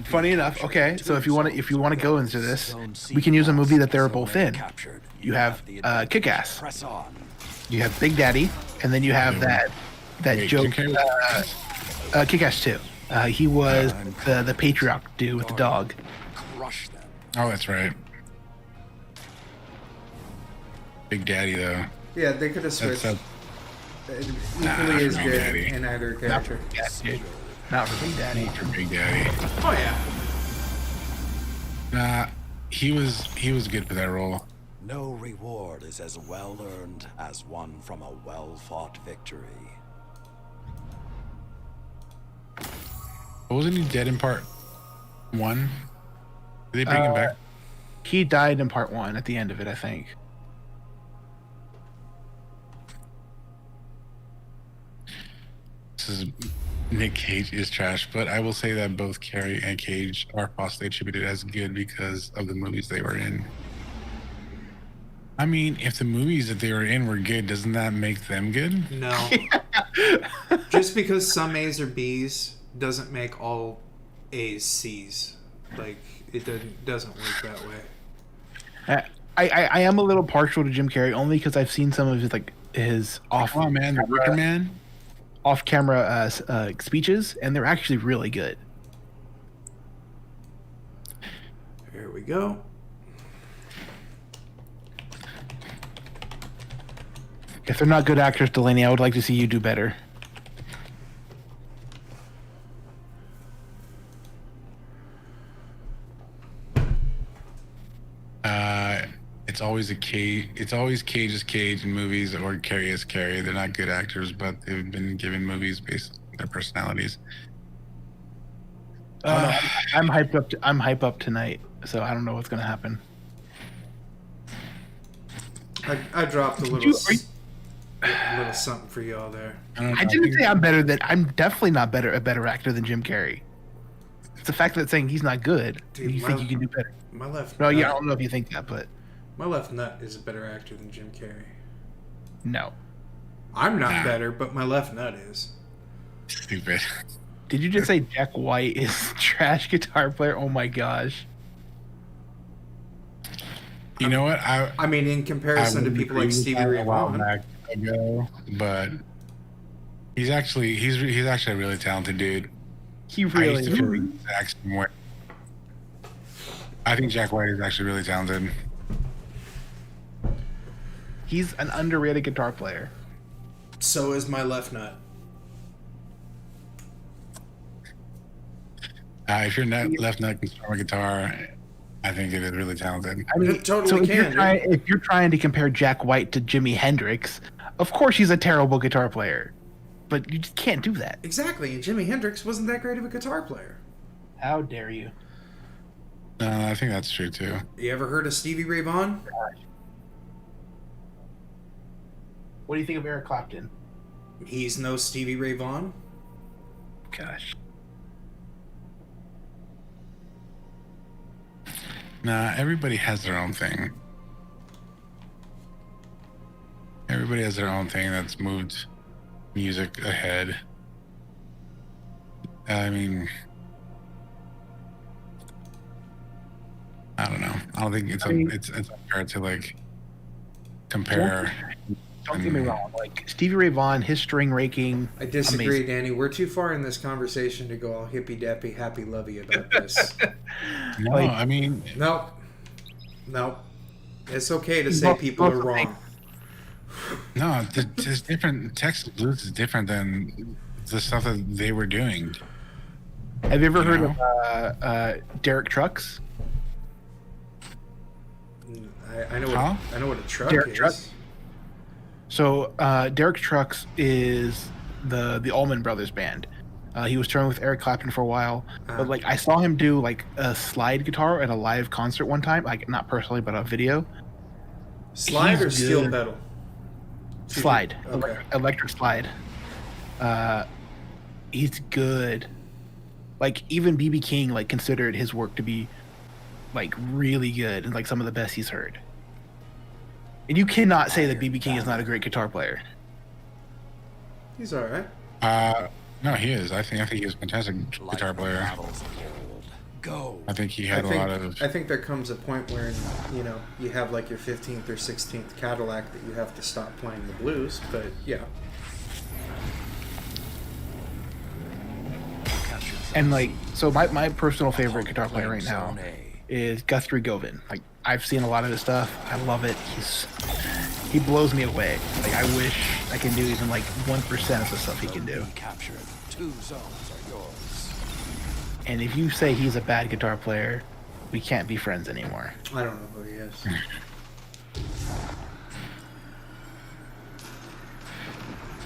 [SPEAKER 3] Funny enough. Okay, so if you want to go into this, we can use a movie that they were both in. You have Kick-Ass.
[SPEAKER 5] Press on.
[SPEAKER 3] You have Big Daddy, and then you have that
[SPEAKER 6] Wait,
[SPEAKER 3] joke.
[SPEAKER 6] Jim Carrey?
[SPEAKER 3] Kick-Ass 2. He was the patriarch dude with the dog.
[SPEAKER 5] Crush them.
[SPEAKER 6] Oh, that's right. Big Daddy, though.
[SPEAKER 4] Yeah, they could have
[SPEAKER 6] That's
[SPEAKER 4] switched.
[SPEAKER 6] Nah,
[SPEAKER 4] Equally as
[SPEAKER 6] Big
[SPEAKER 4] good
[SPEAKER 6] Daddy.
[SPEAKER 4] in either
[SPEAKER 3] Not
[SPEAKER 4] character.
[SPEAKER 3] for Big Daddy. Not for Big Daddy.
[SPEAKER 6] for Big Daddy.
[SPEAKER 4] Oh yeah.
[SPEAKER 6] Nah, he was good for that role.
[SPEAKER 7] No reward is as well earned as one from a well-fought victory.
[SPEAKER 6] Wasn't he dead in part 1? Did they bring him back?
[SPEAKER 3] He died in part 1 at the end of it, I think.
[SPEAKER 6] This is Nick Cage is trash, but I will say that both Carey and Cage are falsely attributed as good because of the movies they were in. I mean, if the movies that they were in were good, doesn't that make them good?
[SPEAKER 4] No. Just because some A's are B's doesn't make all A's C's. Like it doesn't work that way.
[SPEAKER 3] I am a little partial to Jim Carrey only because I've seen some of his
[SPEAKER 6] Oh man, the Wicker Man.
[SPEAKER 3] off-camera speeches, and they're actually really good.
[SPEAKER 4] Here we go.
[SPEAKER 3] If they're not good actors, Delaney, I would like to see you do better.
[SPEAKER 6] It's always It's always Cage is Cage in movies, or Carey is Carey. They're not good actors, but they've been given movies based on their personalities.
[SPEAKER 3] I'm hyped up. I'm hyped up tonight, so I don't know what's gonna happen.
[SPEAKER 4] I dropped a little, little something for y'all there.
[SPEAKER 3] I didn't say I'm better than. I'm definitely not a better actor than Jim Carrey. It's the fact that saying he's not good.
[SPEAKER 4] Dude,
[SPEAKER 3] you think you can do better?
[SPEAKER 4] My left.
[SPEAKER 3] No,
[SPEAKER 4] nut,
[SPEAKER 3] yeah, I don't know if you think that, but
[SPEAKER 4] My left nut is a better actor than Jim Carrey.
[SPEAKER 3] no.
[SPEAKER 4] I'm not better, but my left nut is.
[SPEAKER 6] Stupid.
[SPEAKER 3] Did you just say Jack White is trash guitar player? Oh my gosh.
[SPEAKER 6] You know what?
[SPEAKER 4] I mean, in comparison to
[SPEAKER 6] would
[SPEAKER 4] people
[SPEAKER 6] agree
[SPEAKER 4] like
[SPEAKER 6] with
[SPEAKER 4] Stevie
[SPEAKER 6] that
[SPEAKER 4] Ray
[SPEAKER 6] a while
[SPEAKER 4] Vaughan.
[SPEAKER 6] back ago, but he's actually a really talented dude.
[SPEAKER 3] He
[SPEAKER 6] I
[SPEAKER 3] really
[SPEAKER 6] used to feel the
[SPEAKER 3] is.
[SPEAKER 6] exact same way. I think Jack White is actually really talented.
[SPEAKER 3] He's an underrated guitar player.
[SPEAKER 4] So is my left nut.
[SPEAKER 6] If your left nut can strum a guitar, I think it is really talented.
[SPEAKER 3] I mean,
[SPEAKER 4] It totally
[SPEAKER 3] so if
[SPEAKER 4] can,
[SPEAKER 3] if you're trying to compare Jack White to Jimi Hendrix, of course he's a terrible guitar player, but you just can't do that.
[SPEAKER 4] Exactly, and Jimi Hendrix wasn't that great of a guitar player.
[SPEAKER 3] How dare you?
[SPEAKER 6] I think that's true too.
[SPEAKER 4] You ever heard of Stevie Ray Vaughan?
[SPEAKER 3] What do you think of Eric Clapton?
[SPEAKER 4] He's no Stevie Ray Vaughan.
[SPEAKER 3] Gosh.
[SPEAKER 6] Nah, everybody has their own thing. Everybody has their own thing that's moved music ahead. I mean, I don't know. I don't think it's unfair to like compare.
[SPEAKER 3] Don't get me wrong. Like Stevie Ray Vaughan, his string raking.
[SPEAKER 4] I disagree,
[SPEAKER 3] amazing.
[SPEAKER 4] Danny. We're too far in this conversation to go all hippy dappy, happy lovey about this.
[SPEAKER 6] No,
[SPEAKER 3] Like-
[SPEAKER 6] I mean,
[SPEAKER 4] Nope. It's okay to
[SPEAKER 3] He's
[SPEAKER 4] say
[SPEAKER 3] both-
[SPEAKER 4] people are
[SPEAKER 3] both
[SPEAKER 4] wrong.
[SPEAKER 6] no, it's different. Texas blues is different than the stuff that they were doing.
[SPEAKER 3] Have you ever heard
[SPEAKER 6] know?
[SPEAKER 3] of Derek Trucks?
[SPEAKER 4] I know
[SPEAKER 6] Huh?
[SPEAKER 4] what I know what a truck
[SPEAKER 3] Derek
[SPEAKER 4] is.
[SPEAKER 3] Truck? So Derek Trucks is the Allman Brothers band. He was touring with Eric Clapton for a while, but like I saw him do like a slide guitar at a live concert one time, like not personally, but a video.
[SPEAKER 4] Slide
[SPEAKER 3] He's
[SPEAKER 4] or steel
[SPEAKER 3] good.
[SPEAKER 4] pedal?
[SPEAKER 3] Slide,
[SPEAKER 4] Okay.
[SPEAKER 3] electric slide. He's good. Like even BB King like considered his work to be like really good and like some of the best he's heard. And you cannot say that BB King is not a great guitar player.
[SPEAKER 4] He's all right.
[SPEAKER 6] No, he is. I think he was a fantastic guitar player.
[SPEAKER 7] Go.
[SPEAKER 6] I think he had a lot of.
[SPEAKER 4] I think there comes a point where, you know, you have like your 15th or 16th Cadillac that you have to stop playing the blues. But yeah.
[SPEAKER 3] And like, so my personal favorite guitar player right now is Guthrie Govan. Like, I've seen a lot of his stuff. I love it. He blows me away. Like, I wish I can do even like 1% of the stuff he can do.
[SPEAKER 7] Captured. 2 zones are yours.
[SPEAKER 3] And if you say he's a bad guitar player, we can't be friends anymore.
[SPEAKER 4] I don't know who he is.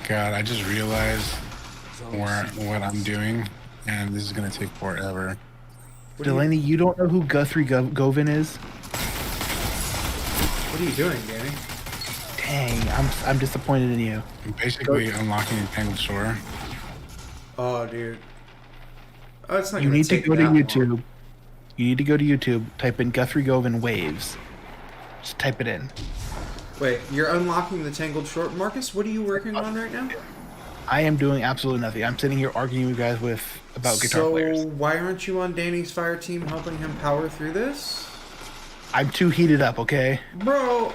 [SPEAKER 6] God, I just realized what I'm doing, and this is gonna take forever.
[SPEAKER 3] Delaney, you don't know who Guthrie Govan is?
[SPEAKER 4] What are you doing, Danny?
[SPEAKER 3] Dang, I'm disappointed in you.
[SPEAKER 6] I'm basically unlocking Entangled Shore.
[SPEAKER 4] Oh, dude. Oh, it's not
[SPEAKER 3] You
[SPEAKER 4] gonna
[SPEAKER 3] need to
[SPEAKER 4] take
[SPEAKER 3] go to
[SPEAKER 4] that long.
[SPEAKER 3] YouTube. You need to go to YouTube, type in Guthrie Govan Waves. Just type it in.
[SPEAKER 4] Wait, you're unlocking the Tangled Short, Marcus? What are you working on right now?
[SPEAKER 3] I am doing absolutely nothing. I'm sitting here arguing with you guys about guitar players.
[SPEAKER 4] So why aren't you on Danny's fire team helping him power through this?
[SPEAKER 3] I'm too heated up, okay?
[SPEAKER 4] Bro,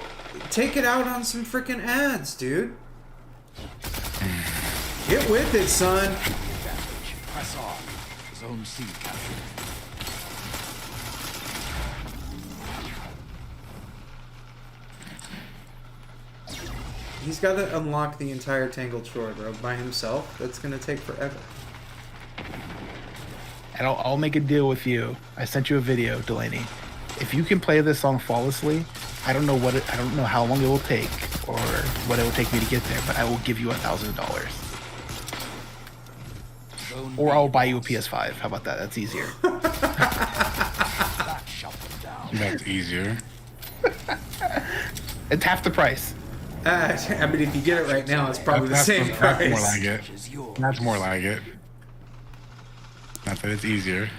[SPEAKER 4] take it out on some freaking ads, dude. Get with it, son.
[SPEAKER 7] Press on. Zone C captured.
[SPEAKER 4] He's got to unlock the entire Tangled Shore, bro, by himself. That's going to take forever.
[SPEAKER 3] And I'll make a deal with you. I sent you a video, Delaney. If you can play this song flawlessly, I don't know how long it will take or what it will take me to get there, but I will give you $1,000. Or I'll buy you a PS5. How about that? That's easier.
[SPEAKER 6] That's easier.
[SPEAKER 3] It's half the price.
[SPEAKER 4] I mean, if you get it right now, it's probably the same
[SPEAKER 6] That's
[SPEAKER 4] price.
[SPEAKER 6] more like it. That's more like it. Not that it's easier.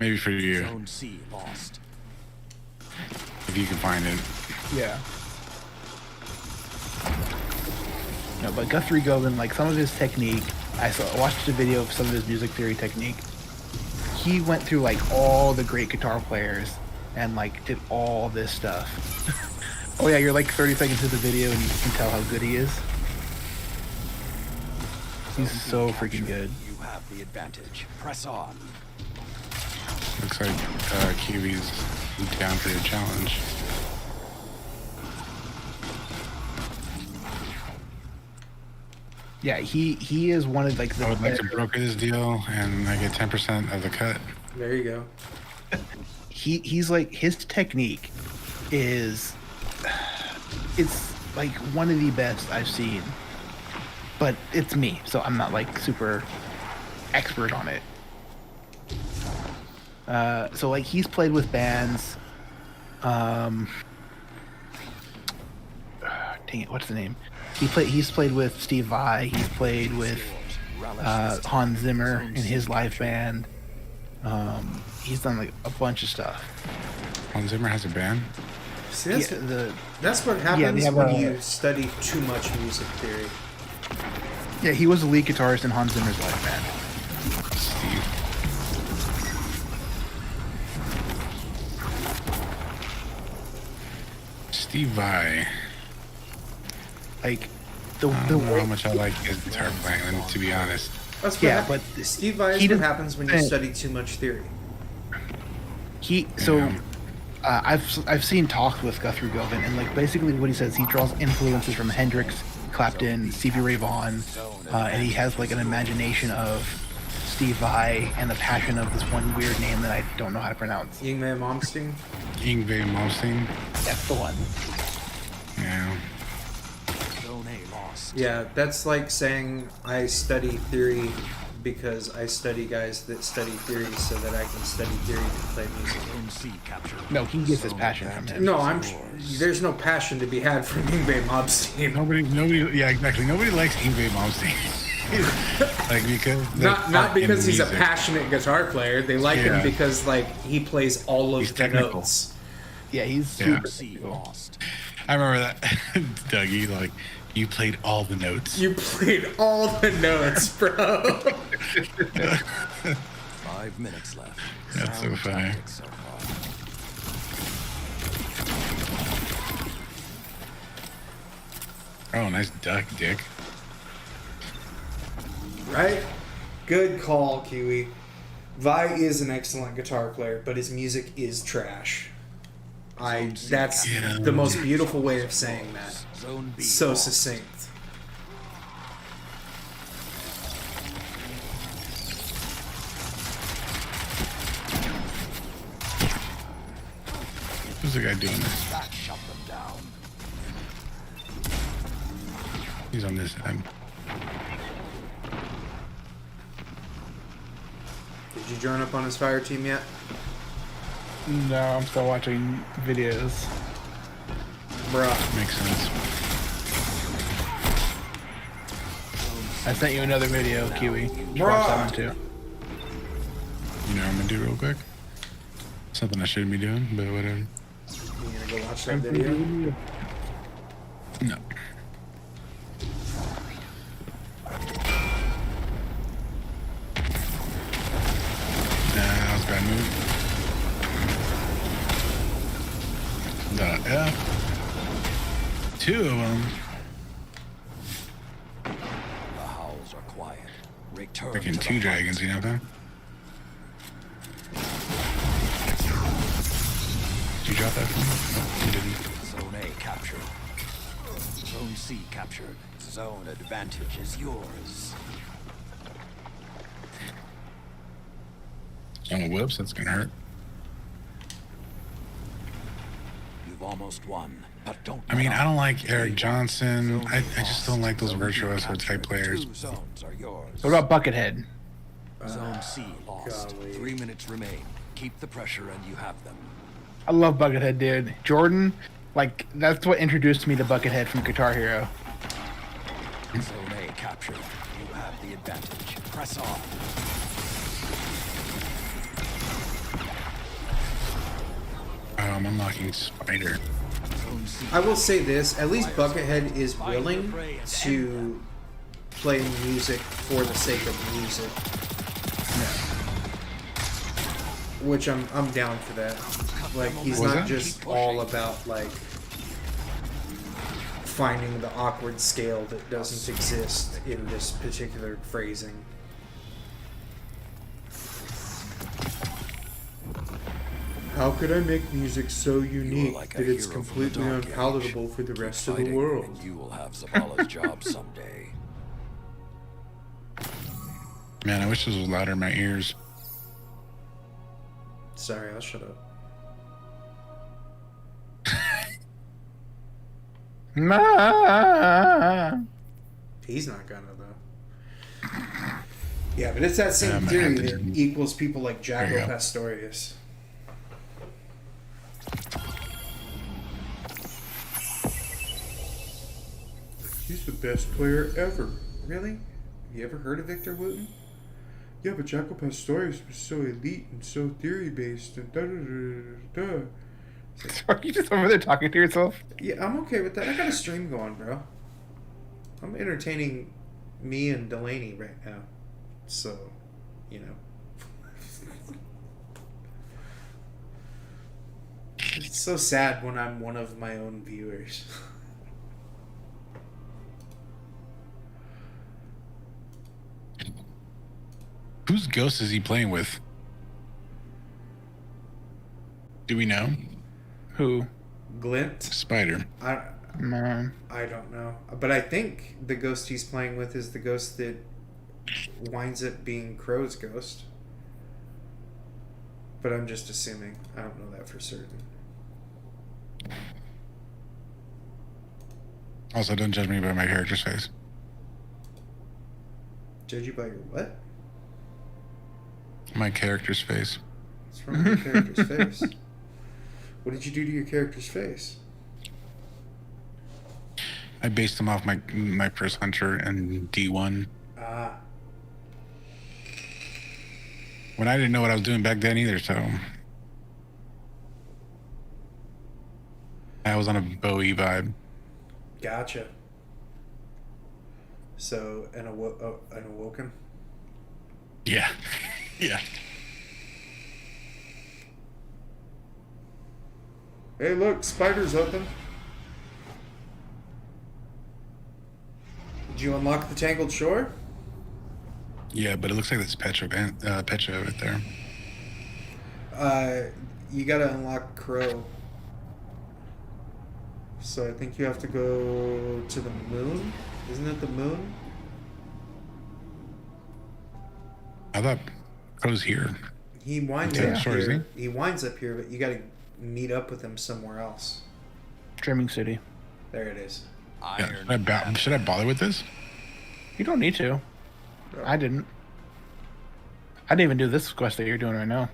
[SPEAKER 6] Maybe for you,
[SPEAKER 7] Zone C lost.
[SPEAKER 6] if you can find it.
[SPEAKER 3] Yeah. No, but Guthrie Govan, like some of his technique, I watched a video of some of his music theory technique. He went through like all the great guitar players and like did all this stuff. Oh yeah, you're like 30 seconds into the video and you can tell how good he is. He's so freaking good.
[SPEAKER 7] You have the advantage. Press on.
[SPEAKER 6] Looks like Kiwi's down for your challenge.
[SPEAKER 3] Yeah, he is one of like the
[SPEAKER 6] I would like to broker this deal, and I get 10% of the cut.
[SPEAKER 4] There you go.
[SPEAKER 3] He's like, his technique is, it's like one of the best I've seen, but it's me, so I'm not like super expert on it. So like he's played with bands, dang it, what's the name? He's played with Steve Vai, he's played with Hans Zimmer in his live band. He's done like a bunch of stuff.
[SPEAKER 6] Hans Zimmer has a band?
[SPEAKER 4] See, that's,
[SPEAKER 3] Yeah,
[SPEAKER 4] that's what happens
[SPEAKER 3] have
[SPEAKER 4] when
[SPEAKER 3] a-
[SPEAKER 4] you study too much music theory.
[SPEAKER 3] yeah, he was the lead guitarist in Hans Zimmer's live band.
[SPEAKER 6] Steve. Steve Vai.
[SPEAKER 3] Like
[SPEAKER 6] I
[SPEAKER 3] the
[SPEAKER 6] don't know
[SPEAKER 3] way
[SPEAKER 6] how much I like his guitar playing, to be honest.
[SPEAKER 4] That's what
[SPEAKER 3] Yeah,
[SPEAKER 4] hap-
[SPEAKER 3] but
[SPEAKER 4] Steve Vai is
[SPEAKER 3] he
[SPEAKER 4] what
[SPEAKER 3] doesn't-
[SPEAKER 4] happens when you study too much theory.
[SPEAKER 3] I've seen talks with Guthrie Govan, and like basically what he says, he draws influences from Hendrix, Clapton, Stevie Ray Vaughan, and he has like an imagination of Steve Vai and the passion of this one weird name that I don't know how to pronounce.
[SPEAKER 4] Yngwie Malmsteen.
[SPEAKER 6] Yngwie Malmsteen.
[SPEAKER 3] That's the one.
[SPEAKER 6] Yeah.
[SPEAKER 7] Zone A lost.
[SPEAKER 4] Yeah, that's like saying I study theory because I study guys that study theory so that I can study theory to play music.
[SPEAKER 7] Zone C captured.
[SPEAKER 3] No, he gets his passion from him.
[SPEAKER 4] No, there's no passion to be had from Yngwie Malmsteen.
[SPEAKER 6] Nobody, yeah, exactly. Nobody likes Yngwie Malmsteen. like because
[SPEAKER 4] Not because he's a
[SPEAKER 6] music.
[SPEAKER 4] passionate guitar player. They like him
[SPEAKER 6] Yeah.
[SPEAKER 4] because like he plays all of
[SPEAKER 6] He's
[SPEAKER 4] the
[SPEAKER 6] technical.
[SPEAKER 4] notes.
[SPEAKER 3] Yeah, he's
[SPEAKER 6] Yeah.
[SPEAKER 3] super
[SPEAKER 7] See
[SPEAKER 3] cool.
[SPEAKER 7] lost.
[SPEAKER 6] I remember that Dougie, like, you played all the notes.
[SPEAKER 4] You played all the notes, bro.
[SPEAKER 7] 5 minutes left.
[SPEAKER 6] That's so
[SPEAKER 7] Sound
[SPEAKER 6] funny.
[SPEAKER 7] tactics so far.
[SPEAKER 6] Oh, nice duck, Dick.
[SPEAKER 4] Right? Good call, Kiwi. Vi is an excellent guitar player, but his music is trash. That's
[SPEAKER 6] Yeah.
[SPEAKER 4] the most beautiful way of saying that.
[SPEAKER 7] Zone B
[SPEAKER 4] So
[SPEAKER 7] lost.
[SPEAKER 4] succinct.
[SPEAKER 6] Who's the guy doing this?
[SPEAKER 7] That shut them down.
[SPEAKER 6] He's on this side.
[SPEAKER 4] Did you join up on his fire team yet?
[SPEAKER 3] No, I'm still watching videos.
[SPEAKER 4] Bruh.
[SPEAKER 6] Makes sense.
[SPEAKER 3] I sent you another video, Kiwi. You should
[SPEAKER 4] Bruh.
[SPEAKER 3] watch that one too.
[SPEAKER 6] You know what I'm gonna do real quick? Something I shouldn't be doing, but whatever.
[SPEAKER 4] You gonna go watch that video?
[SPEAKER 6] No. That was a bad move. The F. 2 of them.
[SPEAKER 7] The howls are quiet. Return
[SPEAKER 6] Freaking
[SPEAKER 7] to
[SPEAKER 6] 2
[SPEAKER 7] the
[SPEAKER 6] dragons, you know that? Did you drop that for me? No, you didn't.
[SPEAKER 7] Zone A captured. Zone C captured. Zone advantage is yours.
[SPEAKER 6] Oh, whoops, that's gonna hurt.
[SPEAKER 7] You've almost won, but don't.
[SPEAKER 6] I mean,
[SPEAKER 7] let
[SPEAKER 6] I don't
[SPEAKER 7] up.
[SPEAKER 6] like Eric Johnson.
[SPEAKER 7] Zone
[SPEAKER 6] I
[SPEAKER 7] B
[SPEAKER 6] just don't like those
[SPEAKER 7] Zone B
[SPEAKER 6] virtuoso type
[SPEAKER 7] captured.
[SPEAKER 6] players.
[SPEAKER 7] 2 zones are yours.
[SPEAKER 3] What about Buckethead?
[SPEAKER 7] Zone C lost.
[SPEAKER 4] golly.
[SPEAKER 7] 3 minutes remain. Keep the pressure and you have them.
[SPEAKER 3] I love Buckethead, dude. Jordan, like, that's what introduced me to Buckethead from Guitar Hero.
[SPEAKER 7] Zone A captured. You have the advantage. Press on.
[SPEAKER 6] I'm unlocking Spider.
[SPEAKER 7] Zone C.
[SPEAKER 4] I will say this, at least Buckethead is willing to play music for the sake of music. Which I'm down for that. Like he's
[SPEAKER 6] Was
[SPEAKER 4] not
[SPEAKER 6] that?
[SPEAKER 4] just all about like finding the awkward scale that doesn't exist in this particular phrasing. How could I make music so unique
[SPEAKER 7] like a
[SPEAKER 4] that it's
[SPEAKER 7] hero from the
[SPEAKER 4] completely
[SPEAKER 7] Dark Age.
[SPEAKER 4] unpalatable for the rest of the
[SPEAKER 7] Fighting,
[SPEAKER 4] world?
[SPEAKER 7] and you will have Zavala's job someday.
[SPEAKER 6] Man, I wish this was louder in my ears.
[SPEAKER 4] Sorry, I'll shut up. He's not gonna though. Yeah, but it's that same
[SPEAKER 6] I'm
[SPEAKER 4] theory
[SPEAKER 6] gonna have
[SPEAKER 4] that
[SPEAKER 6] to-
[SPEAKER 4] equals people like
[SPEAKER 6] There you
[SPEAKER 4] Jaco
[SPEAKER 6] go.
[SPEAKER 4] Pastorius. He's the best player ever. Really? Have you ever heard of Victor Wooten? Yeah, but Jaco Pastorius was so elite and so theory based and da da da da da.
[SPEAKER 3] Are you just over there talking to yourself?
[SPEAKER 4] Yeah, I'm okay with that. I got a stream going, bro. I'm entertaining me and Delaney right now. So, you know. It's so sad when I'm one of my own viewers.
[SPEAKER 6] Whose ghost is he playing with? Do we know?
[SPEAKER 3] Who?
[SPEAKER 4] Glint?
[SPEAKER 6] Spider.
[SPEAKER 3] Man.
[SPEAKER 4] I don't know. But I think the ghost he's playing with is the ghost that winds up being Crow's ghost. But I'm just assuming. I don't know that for certain.
[SPEAKER 6] Also, don't judge me by my character's face.
[SPEAKER 4] Judge you by your what?
[SPEAKER 6] My character's face.
[SPEAKER 4] What's wrong with your character's face? What did you do to your character's face?
[SPEAKER 6] I based him off my first hunter and D1.
[SPEAKER 4] Ah, Ah.
[SPEAKER 6] When I didn't know what I was doing back then either, so I was on a Bowie vibe.
[SPEAKER 4] Gotcha. So, an awoken?
[SPEAKER 6] Yeah. Yeah.
[SPEAKER 4] Hey, look, spider's open. Did you unlock the Tangled Shore?
[SPEAKER 6] Yeah, but it looks like it's Petra right there.
[SPEAKER 4] You gotta unlock Crow. So I think you have to go to the moon? Isn't it the moon?
[SPEAKER 6] I thought Crow's here.
[SPEAKER 4] He winds
[SPEAKER 6] Okay,
[SPEAKER 4] up
[SPEAKER 6] sure, is
[SPEAKER 4] here. He winds up here, but you gotta meet up with him somewhere else.
[SPEAKER 3] Dreaming City.
[SPEAKER 4] There it is.
[SPEAKER 6] Yeah. Should I bother with this?
[SPEAKER 3] You don't need to. I didn't. I didn't even do this quest that you're doing right now.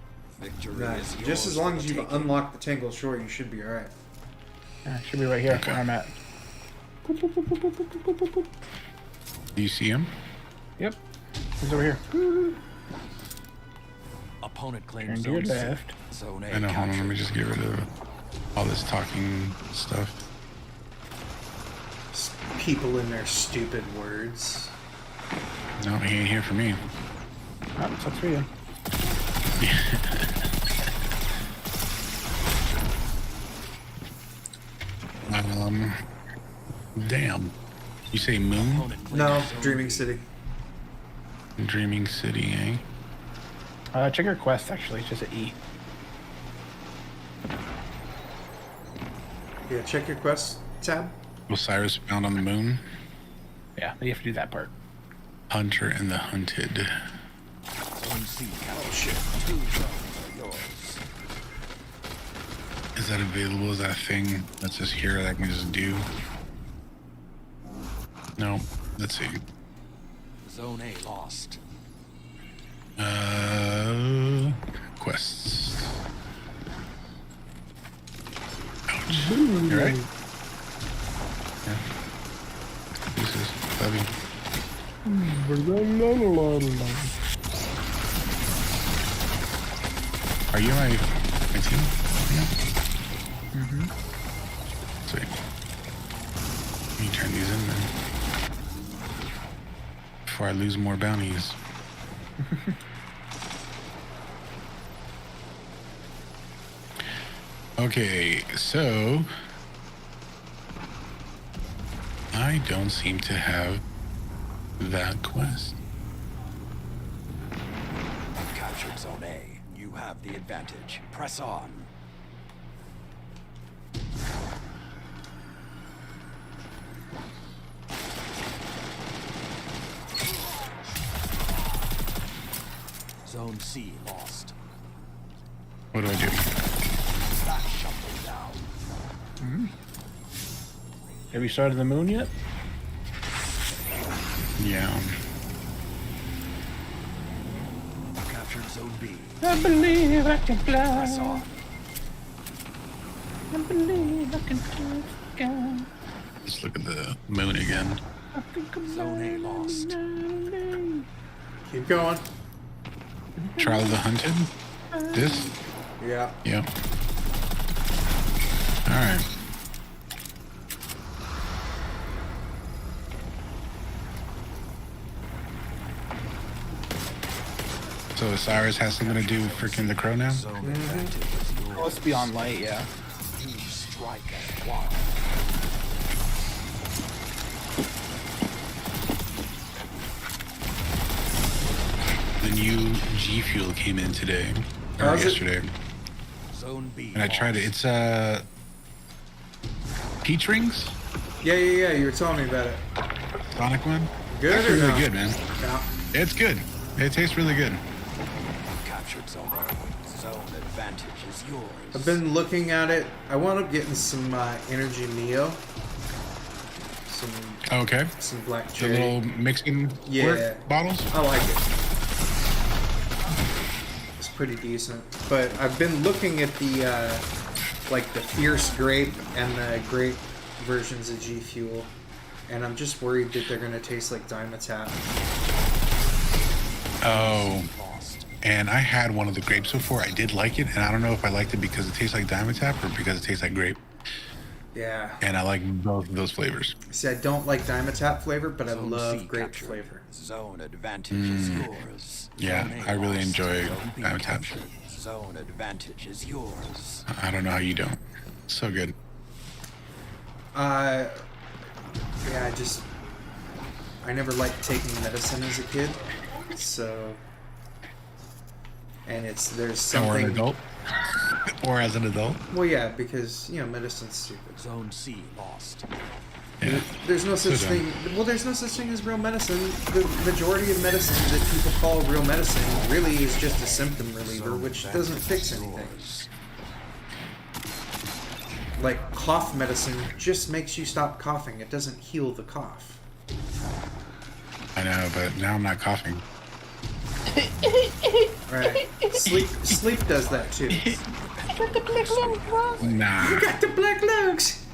[SPEAKER 4] Nice. Just as long as you've unlocked the Tangled Shore, you should be alright.
[SPEAKER 3] Yeah, it should be right here where I'm at.
[SPEAKER 6] Do you see him?
[SPEAKER 3] Yep. He's over here.
[SPEAKER 7] Opponent
[SPEAKER 3] Turn
[SPEAKER 7] claims
[SPEAKER 3] to your
[SPEAKER 7] zone C.
[SPEAKER 3] left.
[SPEAKER 7] Zone
[SPEAKER 6] I
[SPEAKER 7] A
[SPEAKER 6] know, hold on, let
[SPEAKER 7] captured.
[SPEAKER 6] me just get rid of all this talking stuff.
[SPEAKER 4] People in their stupid words.
[SPEAKER 6] No, he ain't here for me.
[SPEAKER 3] Oh, sucks for you.
[SPEAKER 6] Damn. You say moon?
[SPEAKER 7] Opponent claims
[SPEAKER 4] No,
[SPEAKER 7] zone
[SPEAKER 4] Dreaming
[SPEAKER 7] B.
[SPEAKER 4] City.
[SPEAKER 6] Dreaming City, eh?
[SPEAKER 3] Check your quest, actually. It's just an E.
[SPEAKER 4] Yeah, check your quest tab.
[SPEAKER 6] Osiris found on the moon.
[SPEAKER 3] Yeah, you have to do that part.
[SPEAKER 6] Hunter and the hunted.
[SPEAKER 7] Zone C captured.
[SPEAKER 4] Oh shit.
[SPEAKER 7] 2 zones are yours.
[SPEAKER 6] Is that available? Is that a thing that's just here that I can just do? No. Let's see.
[SPEAKER 7] Zone A lost.
[SPEAKER 6] Quests. Ouch. You right? Yeah. This is heavy. Are you my team? Yeah. Mm-hmm. Sweet. Let me turn these in then. Before I lose more bounties. Okay, so I don't seem to have that quest.
[SPEAKER 7] You've captured Zone A. You have the advantage. Press on. Zone C lost.
[SPEAKER 6] What do I do?
[SPEAKER 7] Back shuffle down.
[SPEAKER 3] Have you started the moon yet?
[SPEAKER 6] Yeah.
[SPEAKER 7] You captured Zone B.
[SPEAKER 3] I believe I can
[SPEAKER 7] Press
[SPEAKER 3] fly.
[SPEAKER 7] on.
[SPEAKER 3] I believe I can touch the sky.
[SPEAKER 6] Let's look at the moon again.
[SPEAKER 3] I think I'm
[SPEAKER 7] Zone A lost.
[SPEAKER 4] Keep going.
[SPEAKER 6] Trial of the Hunted? This?
[SPEAKER 4] Yeah.
[SPEAKER 6] Yep. Alright. So Osiris has something to do with freaking the crow now?
[SPEAKER 7] Zone advantage is yours.
[SPEAKER 3] Let's be on light, yeah.
[SPEAKER 7] You strike as one.
[SPEAKER 6] The new G Fuel came in today. Or
[SPEAKER 4] How's it?
[SPEAKER 6] yesterday.
[SPEAKER 7] Zone B.
[SPEAKER 6] And I tried it.
[SPEAKER 7] lost.
[SPEAKER 6] It's peach rings?
[SPEAKER 4] Yeah, you were telling me about it.
[SPEAKER 6] Sonic one?
[SPEAKER 4] Good
[SPEAKER 6] Actually
[SPEAKER 4] or
[SPEAKER 6] really
[SPEAKER 4] no?
[SPEAKER 6] good, man.
[SPEAKER 4] Yeah.
[SPEAKER 6] It's good. It tastes really good.
[SPEAKER 7] Captured Zone A. Zone advantage is yours.
[SPEAKER 4] I've been looking at it. I wound up getting some Energy Neo.
[SPEAKER 6] Okay.
[SPEAKER 4] Some black
[SPEAKER 6] The
[SPEAKER 4] cherry.
[SPEAKER 6] little mixing
[SPEAKER 4] Yeah.
[SPEAKER 6] work bottles?
[SPEAKER 4] I like it. It's pretty decent. But I've been looking at the like the Fierce Grape and the Grape versions of G Fuel, and I'm just worried that they're gonna taste like Dimetapp.
[SPEAKER 6] Oh, and I had one of the grapes before. I did like it, and I don't know if I liked it because it tastes like Dimetap or because it tastes like grape.
[SPEAKER 4] Yeah.
[SPEAKER 6] And I like both of those flavors.
[SPEAKER 4] See, I don't like Dimetap flavor, but I
[SPEAKER 7] Zone
[SPEAKER 4] love
[SPEAKER 7] C
[SPEAKER 4] grape
[SPEAKER 7] captured.
[SPEAKER 4] flavor.
[SPEAKER 7] Zone advantage is yours.
[SPEAKER 6] Yeah,
[SPEAKER 7] Zone A
[SPEAKER 6] I really
[SPEAKER 7] lost.
[SPEAKER 6] enjoy
[SPEAKER 7] Zone B
[SPEAKER 6] Dimetap.
[SPEAKER 7] captured. Zone advantage is yours.
[SPEAKER 6] I don't know how you don't. So good.
[SPEAKER 4] Yeah, I never liked taking medicine as a kid, so, and there's
[SPEAKER 6] Or
[SPEAKER 4] something.
[SPEAKER 6] an adult. Or as an adult.
[SPEAKER 4] Well, yeah, because medicine's stupid.
[SPEAKER 7] Zone C lost.
[SPEAKER 6] Yeah.
[SPEAKER 4] There's no such
[SPEAKER 6] So
[SPEAKER 4] thing. Well, there's no such thing as real medicine. The majority of medicine that people call real medicine really is just a symptom reliever, which doesn't fix anything. Like cough medicine just makes you stop coughing. It doesn't heal the cough.
[SPEAKER 6] I know, but now I'm not coughing.
[SPEAKER 4] Right. Sleep does that too.
[SPEAKER 6] Nah.
[SPEAKER 4] Got the black lungs.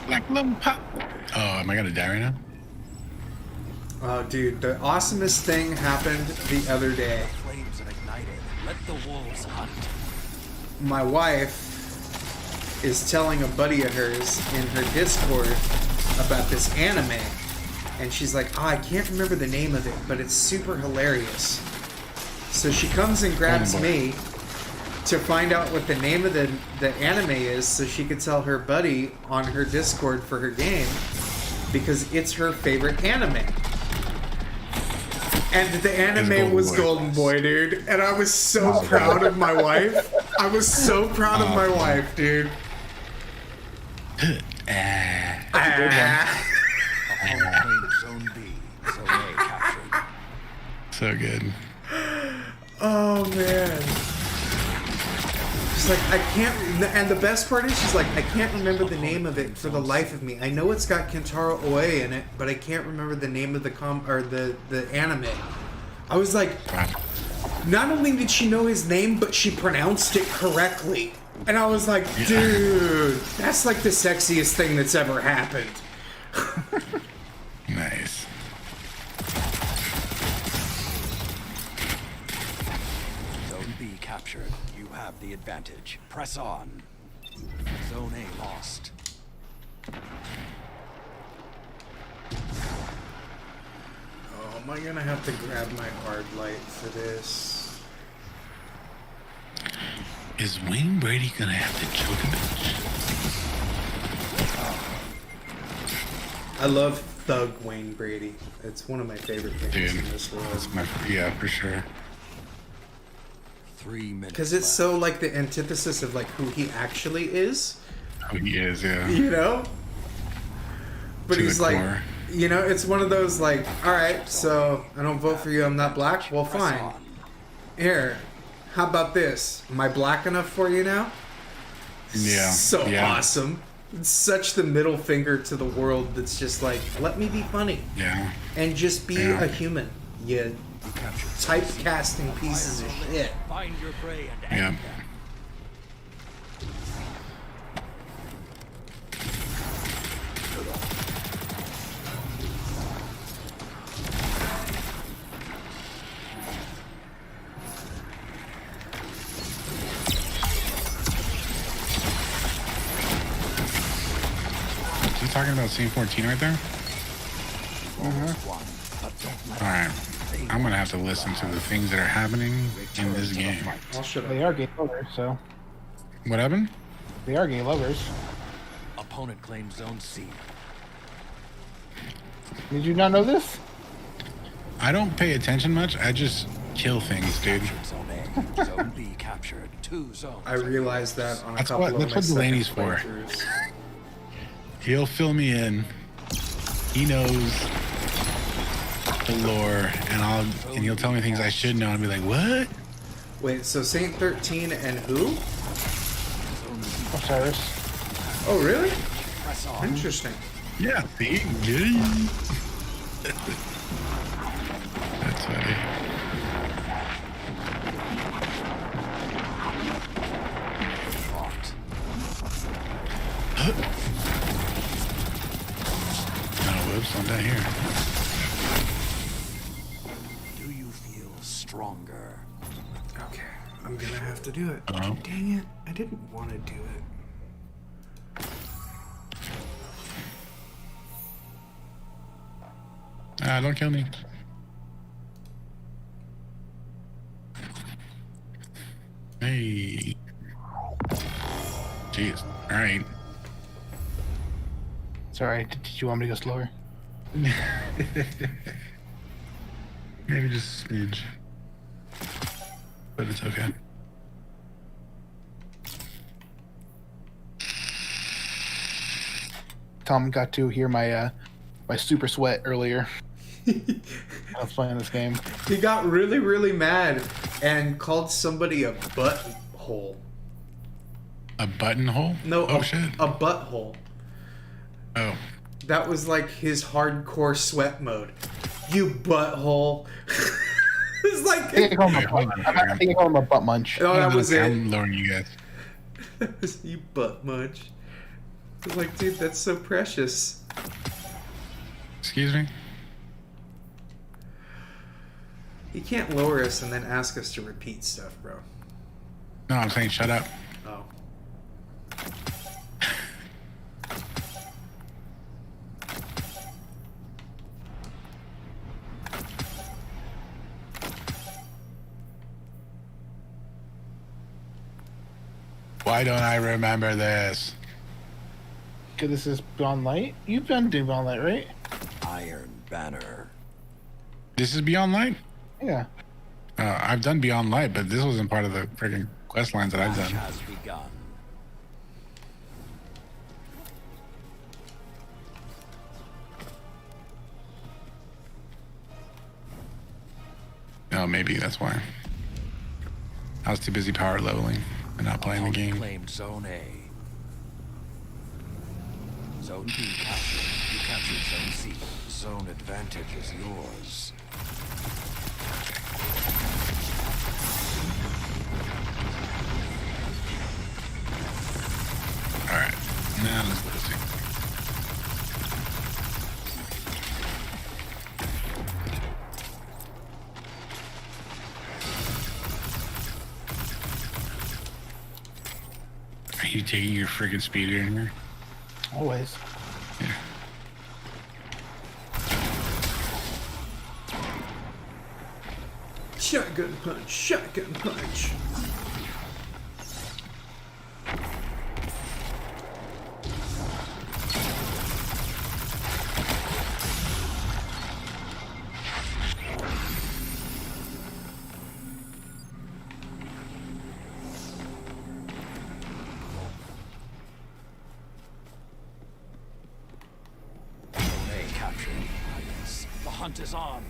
[SPEAKER 6] Black lung pop. Oh, am I gonna die right now?
[SPEAKER 4] Oh, dude, the awesomest thing happened the other day.
[SPEAKER 7] Flames have ignited. Let the wolves hunt.
[SPEAKER 4] My wife is telling a buddy of hers in her Discord about this anime, and she's like, "Oh, I can't remember the name of it, but it's super hilarious." So she comes and grabs
[SPEAKER 6] boy.
[SPEAKER 4] me to find out what the name of the anime is, so she could tell her buddy on her Discord for her game, because it's her favorite anime. And the anime
[SPEAKER 6] Golden
[SPEAKER 4] was
[SPEAKER 6] Boy.
[SPEAKER 4] Golden Boy, dude. And I was so proud of my wife. I was so proud of my wife, dude. Ah.
[SPEAKER 7] Opponent claims Zone B. Zone A captured.
[SPEAKER 6] So good.
[SPEAKER 4] Oh, man. She's like, I can't... And the best part is, she's like, I can't remember the name of it for the life of me. I know it's got Kentaro Oe in it, but I can't remember the name of the anime. I was like... Not only did she know his name, but she pronounced it correctly. And I was like, dude, that's like the sexiest thing that's ever happened.
[SPEAKER 6] Nice.
[SPEAKER 7] Zone B captured. You have the advantage. Press on. Zone A lost.
[SPEAKER 4] Oh, am I gonna have to grab my hard light for this?
[SPEAKER 6] Is Wayne Brady gonna have to choke a bitch?
[SPEAKER 4] I love Thug Wayne Brady. It's one of my favorite things
[SPEAKER 6] Dude,
[SPEAKER 4] in this world.
[SPEAKER 6] that's yeah, for sure.
[SPEAKER 7] 3 minutes.
[SPEAKER 4] Because it's
[SPEAKER 7] left.
[SPEAKER 4] so like the antithesis of like who he actually is,
[SPEAKER 6] Oh, he is, yeah.
[SPEAKER 4] you know? But
[SPEAKER 6] To
[SPEAKER 4] he's
[SPEAKER 6] the
[SPEAKER 4] like,
[SPEAKER 6] core.
[SPEAKER 4] it's one of those like, alright, so I don't vote for you, I'm not black? Well,
[SPEAKER 7] Press
[SPEAKER 4] fine.
[SPEAKER 7] on.
[SPEAKER 4] Here, how about this? Am I black enough for you now?
[SPEAKER 6] Yeah.
[SPEAKER 4] So
[SPEAKER 6] yeah.
[SPEAKER 4] awesome. It's such the middle finger to the world that's just like, let me be funny.
[SPEAKER 6] Yeah.
[SPEAKER 4] And just be
[SPEAKER 6] Yeah.
[SPEAKER 4] a human. You typecasting pieces of shit.
[SPEAKER 7] Find your prey and
[SPEAKER 6] Yeah.
[SPEAKER 7] end them.
[SPEAKER 6] Is he talking about scene 14 right there? Alright. I'm gonna have to listen to the things that are happening in this game.
[SPEAKER 4] I'll shut up.
[SPEAKER 3] They are gay lovers, so
[SPEAKER 6] What happened?
[SPEAKER 3] they are gay lovers.
[SPEAKER 7] Opponent claims Zone C.
[SPEAKER 3] Did you not know this?
[SPEAKER 6] I don't pay attention much. I just kill things, dude.
[SPEAKER 7] Zone A. Zone B captured. 2 zones.
[SPEAKER 4] I realized that on a
[SPEAKER 6] That's
[SPEAKER 4] couple
[SPEAKER 6] what-
[SPEAKER 4] of
[SPEAKER 6] that's
[SPEAKER 4] my
[SPEAKER 6] what
[SPEAKER 4] second
[SPEAKER 6] Delaney's for.
[SPEAKER 4] playthroughs.
[SPEAKER 6] He'll fill me in. He knows the lore, and he'll tell me things I should know, and be like, "What?"
[SPEAKER 4] Wait, so Saint 13 and who?
[SPEAKER 3] Osiris.
[SPEAKER 4] Oh, really?
[SPEAKER 7] Press on.
[SPEAKER 4] Interesting.
[SPEAKER 6] Yeah, see, yeah. That's funny.
[SPEAKER 7] Locked.
[SPEAKER 6] Oh, whoops, I'm down here.
[SPEAKER 7] stronger.
[SPEAKER 4] Okay, I'm gonna have to do it.
[SPEAKER 6] Uh-huh.
[SPEAKER 4] Dang it, I didn't want to do it.
[SPEAKER 6] Don't kill me. Hey. Jeez. All right.
[SPEAKER 3] Sorry, did you want me to go slower?
[SPEAKER 6] Maybe just a smidge. But it's okay.
[SPEAKER 3] Tom got to hear my my super sweat earlier. I was playing this game.
[SPEAKER 4] He got really, really mad and called somebody a butthole.
[SPEAKER 6] A buttonhole?
[SPEAKER 4] No,
[SPEAKER 6] Oh,
[SPEAKER 4] a,
[SPEAKER 6] shit.
[SPEAKER 4] a butthole.
[SPEAKER 6] Oh.
[SPEAKER 4] That was like his hardcore sweat mode. You butthole. It's like.
[SPEAKER 3] I think I call him a butt, I think I call him a butt munch.
[SPEAKER 4] Oh, that was it.
[SPEAKER 6] I'm lowering you guys.
[SPEAKER 4] You butt munch. I was like, dude, that's so precious.
[SPEAKER 6] Excuse me?
[SPEAKER 4] You can't lower us and then ask us to repeat stuff, bro.
[SPEAKER 6] No, I'm saying shut up.
[SPEAKER 4] Oh.
[SPEAKER 6] Why don't I remember this?
[SPEAKER 3] Because this is Beyond Light? You've been doing Beyond Light, right?
[SPEAKER 7] Iron Banner.
[SPEAKER 6] This is Beyond Light?
[SPEAKER 3] Yeah.
[SPEAKER 6] I've done Beyond Light, but this wasn't part of the freaking quest lines that I've
[SPEAKER 7] Match
[SPEAKER 6] done.
[SPEAKER 7] has begun.
[SPEAKER 6] Oh, maybe that's why. I was too busy power leveling and not playing the
[SPEAKER 7] Opponent
[SPEAKER 6] game.
[SPEAKER 7] Claimed Zone A. Zone B captured. You captured Zone C. Zone advantage is yours.
[SPEAKER 6] Alright. Now let's go see. Are you taking your friggin' speeder in here?
[SPEAKER 3] Always.
[SPEAKER 6] Yeah.
[SPEAKER 4] Shotgun punch, shotgun punch.
[SPEAKER 7] Zone A captured. Yes. The hunt is on.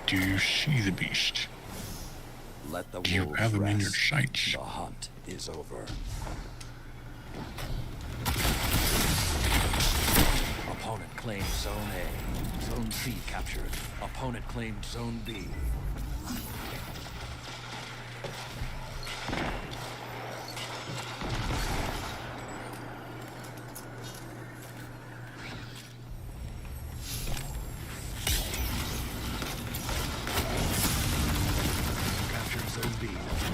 [SPEAKER 6] Do you see the beast?
[SPEAKER 7] Let the
[SPEAKER 6] Do you
[SPEAKER 7] wolves
[SPEAKER 6] have him in your
[SPEAKER 7] rest.
[SPEAKER 6] sights?
[SPEAKER 7] The hunt is over. Opponent claimed Zone A. Zone C captured. Opponent claimed Zone B. Captured Zone B.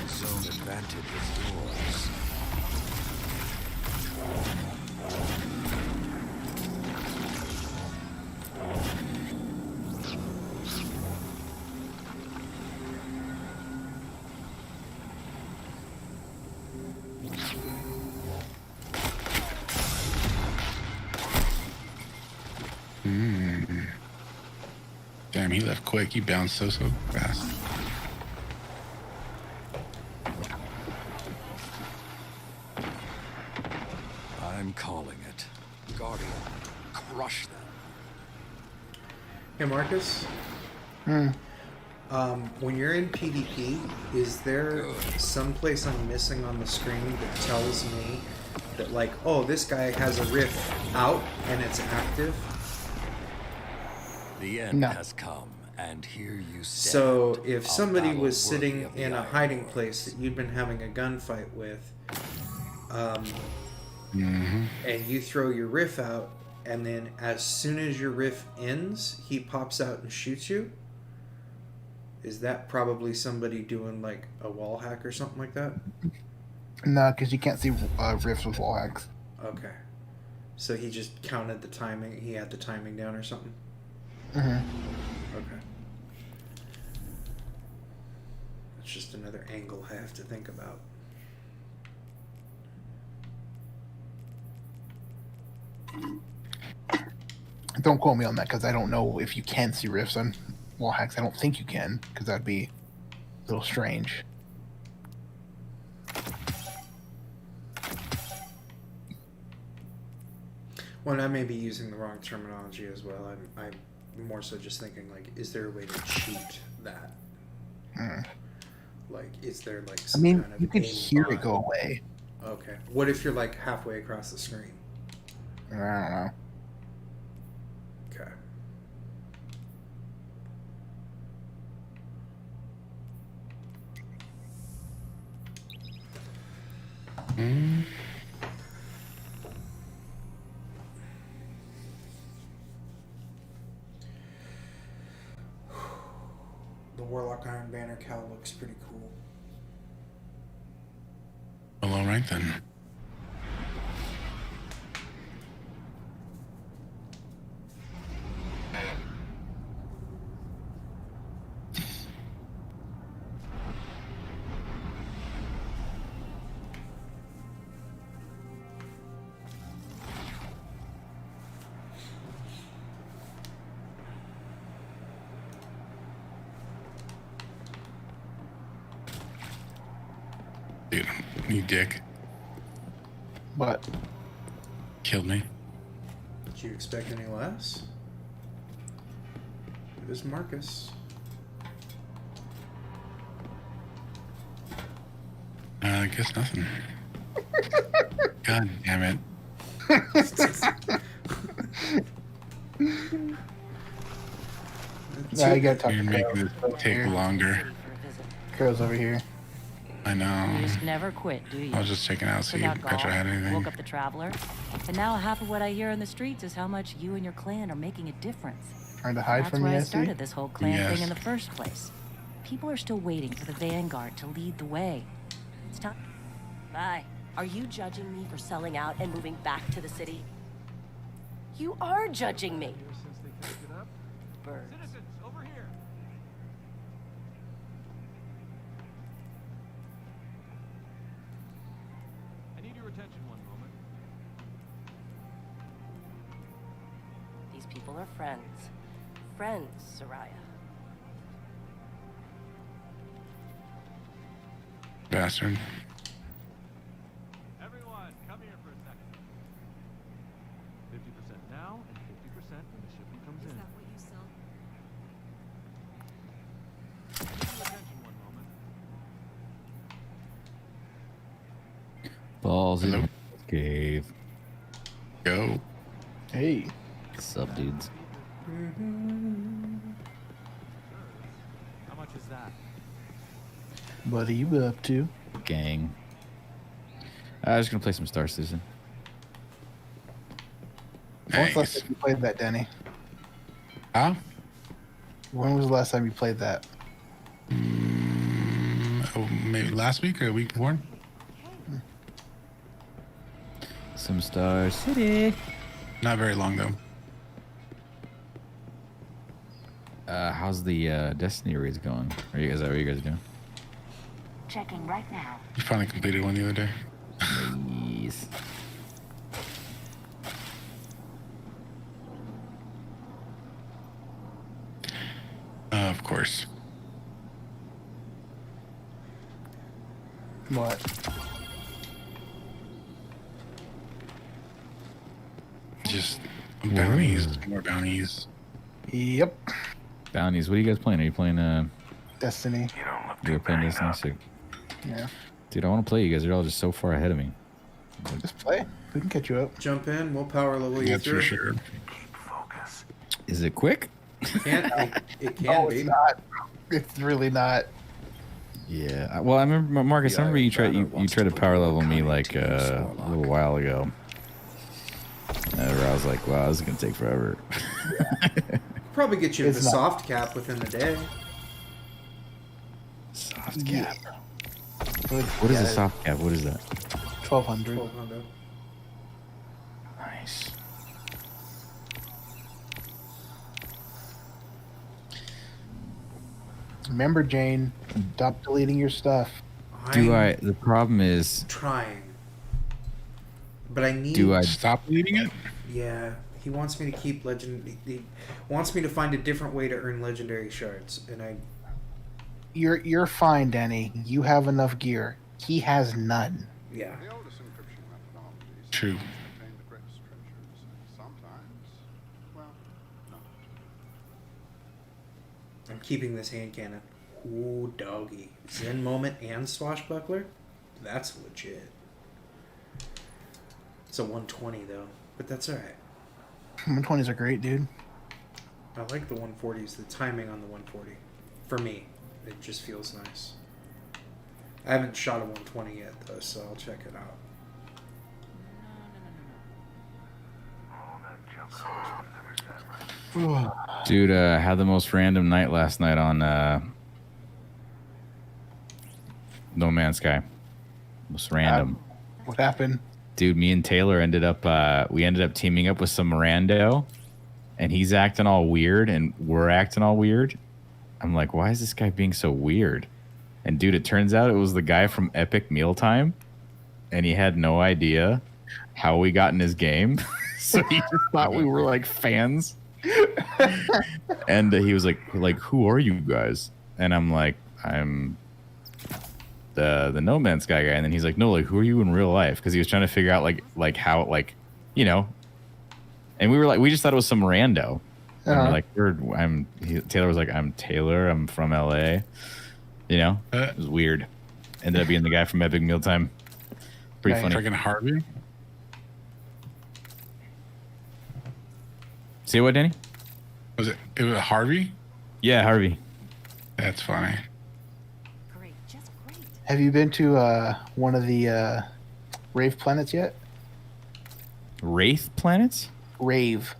[SPEAKER 7] Zone advantage is yours.
[SPEAKER 6] Damn, he left quick. He bounced so fast.
[SPEAKER 7] I'm calling it. Guardian, crush them.
[SPEAKER 4] Hey, Marcus. When you're in PvP, is there some place I'm missing on the screen that tells me that like, oh, this guy has a rift out and it's active.
[SPEAKER 7] The end
[SPEAKER 3] No.
[SPEAKER 7] has come, and here you stand.
[SPEAKER 4] So if
[SPEAKER 7] A
[SPEAKER 4] somebody
[SPEAKER 7] battle
[SPEAKER 4] was
[SPEAKER 7] worthy
[SPEAKER 4] sitting
[SPEAKER 7] of the
[SPEAKER 4] in a
[SPEAKER 7] Iron
[SPEAKER 4] hiding
[SPEAKER 7] Lord.
[SPEAKER 4] place that you'd been having a gunfight with,
[SPEAKER 6] Mm-hmm.
[SPEAKER 4] and you throw your riff out, and then as soon as your riff ends, he pops out and shoots you, is that probably somebody doing like a wall hack or something like that?
[SPEAKER 3] No, because you can't see rifts with wall hacks.
[SPEAKER 4] Okay. So he just counted the timing. He had the timing down or something?
[SPEAKER 3] Mm-hmm.
[SPEAKER 4] Okay. That's just another angle I have to think about.
[SPEAKER 3] Don't quote me on that because I don't know if you can see rifts on wall hacks. I don't think you can because that'd be a little strange.
[SPEAKER 4] Well, I may be using the wrong terminology as well. I'm more so just thinking like, is there a way to cheat that?
[SPEAKER 3] Hmm.
[SPEAKER 4] Like, is there like
[SPEAKER 3] I
[SPEAKER 4] some
[SPEAKER 3] mean,
[SPEAKER 4] kind of
[SPEAKER 3] you could
[SPEAKER 4] aim
[SPEAKER 3] hear it
[SPEAKER 4] bot?
[SPEAKER 3] go away.
[SPEAKER 4] Okay. What if you're like halfway across the screen?
[SPEAKER 3] I don't know.
[SPEAKER 4] Okay.
[SPEAKER 6] Mm.
[SPEAKER 4] The Warlock Iron Banner cowl looks pretty cool.
[SPEAKER 6] Well, all right then. Dude, you dick.
[SPEAKER 3] But
[SPEAKER 6] Killed me.
[SPEAKER 4] Did you expect any less? It was Marcus.
[SPEAKER 6] I guess nothing. God damn it.
[SPEAKER 3] now you gotta talk
[SPEAKER 6] You're
[SPEAKER 3] to
[SPEAKER 6] making
[SPEAKER 3] Carol.
[SPEAKER 6] this take longer.
[SPEAKER 3] Carol's over here.
[SPEAKER 6] I know.
[SPEAKER 8] You just never quit, do you?
[SPEAKER 6] I was just checking out, see
[SPEAKER 8] Took
[SPEAKER 6] if
[SPEAKER 8] out
[SPEAKER 6] Petra had
[SPEAKER 8] golf,
[SPEAKER 6] anything.
[SPEAKER 8] woke up the traveler, and now half of what I hear in the streets is how much you and your clan are making a difference.
[SPEAKER 3] Trying to hide
[SPEAKER 8] That's
[SPEAKER 3] from
[SPEAKER 8] why
[SPEAKER 3] you,
[SPEAKER 8] I
[SPEAKER 3] I see?
[SPEAKER 8] started this whole clan
[SPEAKER 6] Yes.
[SPEAKER 8] thing in the first place. People are still waiting for the Vanguard to lead the way. It's time. Bye.
[SPEAKER 9] Are you judging me for selling out and moving back to the city? You are judging me. Birds.
[SPEAKER 5] Citizens, over here. I need your attention one moment.
[SPEAKER 9] These people are friends. Friends, Soraya.
[SPEAKER 6] Bastard.
[SPEAKER 5] Everyone, come here for a second. 50% now and 50% when the shipment comes in.
[SPEAKER 10] What you sell?
[SPEAKER 5] I need your attention one moment.
[SPEAKER 11] Balls in
[SPEAKER 6] Hello?
[SPEAKER 11] the cave.
[SPEAKER 6] Go.
[SPEAKER 3] Hey.
[SPEAKER 11] What's up, dudes?
[SPEAKER 5] How much is that?
[SPEAKER 3] What are you up to?
[SPEAKER 11] Gang. I was just gonna play some Star Citizen.
[SPEAKER 3] When was the last
[SPEAKER 6] Nice.
[SPEAKER 3] time you played that, Danny?
[SPEAKER 6] Huh?
[SPEAKER 3] When was the last time you played that?
[SPEAKER 6] Oh, maybe last week or a week before?
[SPEAKER 11] Some Star City.
[SPEAKER 6] Not very long though.
[SPEAKER 11] How's the Destiny raids going? Are you guys what you guys doing?
[SPEAKER 8] Checking right now.
[SPEAKER 6] You finally completed one the other day.
[SPEAKER 11] Yes.
[SPEAKER 6] Of course.
[SPEAKER 3] What?
[SPEAKER 6] Just bounties, more bounties.
[SPEAKER 3] Yep.
[SPEAKER 11] Bounties. What are you guys playing? Are you playing
[SPEAKER 3] Destiny.
[SPEAKER 11] you're playing Destiny? Sick.
[SPEAKER 3] Yeah.
[SPEAKER 11] Dude, I want to play. You guys are all just so far ahead of me.
[SPEAKER 3] Just play. We can catch you up.
[SPEAKER 4] Jump in. We'll power level you
[SPEAKER 6] That's
[SPEAKER 4] through.
[SPEAKER 6] for sure.
[SPEAKER 11] Is it quick?
[SPEAKER 4] It can
[SPEAKER 3] No,
[SPEAKER 4] be.
[SPEAKER 3] it's not. It's really not.
[SPEAKER 11] Yeah. Well, I remember Marcus. I remember you tried to power level me like a little while ago. Where I was like, wow, this is gonna take forever.
[SPEAKER 4] Probably get you to
[SPEAKER 3] It's
[SPEAKER 4] the
[SPEAKER 3] not.
[SPEAKER 4] soft cap within the day.
[SPEAKER 11] Soft cap.
[SPEAKER 3] Yeah.
[SPEAKER 11] What is a soft cap? What is that?
[SPEAKER 3] 1200.
[SPEAKER 4] 1200.
[SPEAKER 11] Nice.
[SPEAKER 3] Remember, Jane, stop deleting your stuff.
[SPEAKER 11] The problem is,
[SPEAKER 4] Trying. But I need.
[SPEAKER 6] Stop reading it?
[SPEAKER 4] Yeah. He wants me to keep legend. He wants me to find a different way to earn legendary shards, and I.
[SPEAKER 3] You're fine, Danny. You have enough gear. He has none.
[SPEAKER 4] Yeah.
[SPEAKER 6] True.
[SPEAKER 4] I'm keeping this hand cannon. Ooh, doggy. Zen moment and swashbuckler? That's legit. It's a 120 though, but that's alright.
[SPEAKER 3] 120s are great, dude.
[SPEAKER 4] I like the 140s, the timing on the 140. For me, it just feels nice. I haven't shot a 120 yet though, so I'll check it out.
[SPEAKER 11] dude, I had the most random night last night on No Man's Sky. Most random.
[SPEAKER 3] What happened?
[SPEAKER 11] Dude, me and Taylor ended up teaming up with some rando, and he's acting all weird, and we're acting all weird. I'm like, why is this guy being so weird? And dude, it turns out it was the guy from Epic Mealtime, and he had no idea how we got in his game. So he just thought we were like fans. And he was like, who are you guys? And I'm like, I'm the No Man's Sky guy. And then he's like, no, like, who are you in real life? Because he was trying to figure out like how, like, you know. And we were like, we just thought it was some rando. And we're like, Taylor was like, I'm Taylor. I'm from LA. You know, it was weird. Ended up being the guy from Epic Mealtime. Pretty funny.
[SPEAKER 6] Freaking Harvey?
[SPEAKER 11] See what, Danny?
[SPEAKER 6] It was Harvey?
[SPEAKER 11] Yeah, Harvey.
[SPEAKER 6] That's funny.
[SPEAKER 8] Great, just great.
[SPEAKER 3] Have you been to one of the rave planets yet?
[SPEAKER 11] Wraith planets?
[SPEAKER 3] Rave.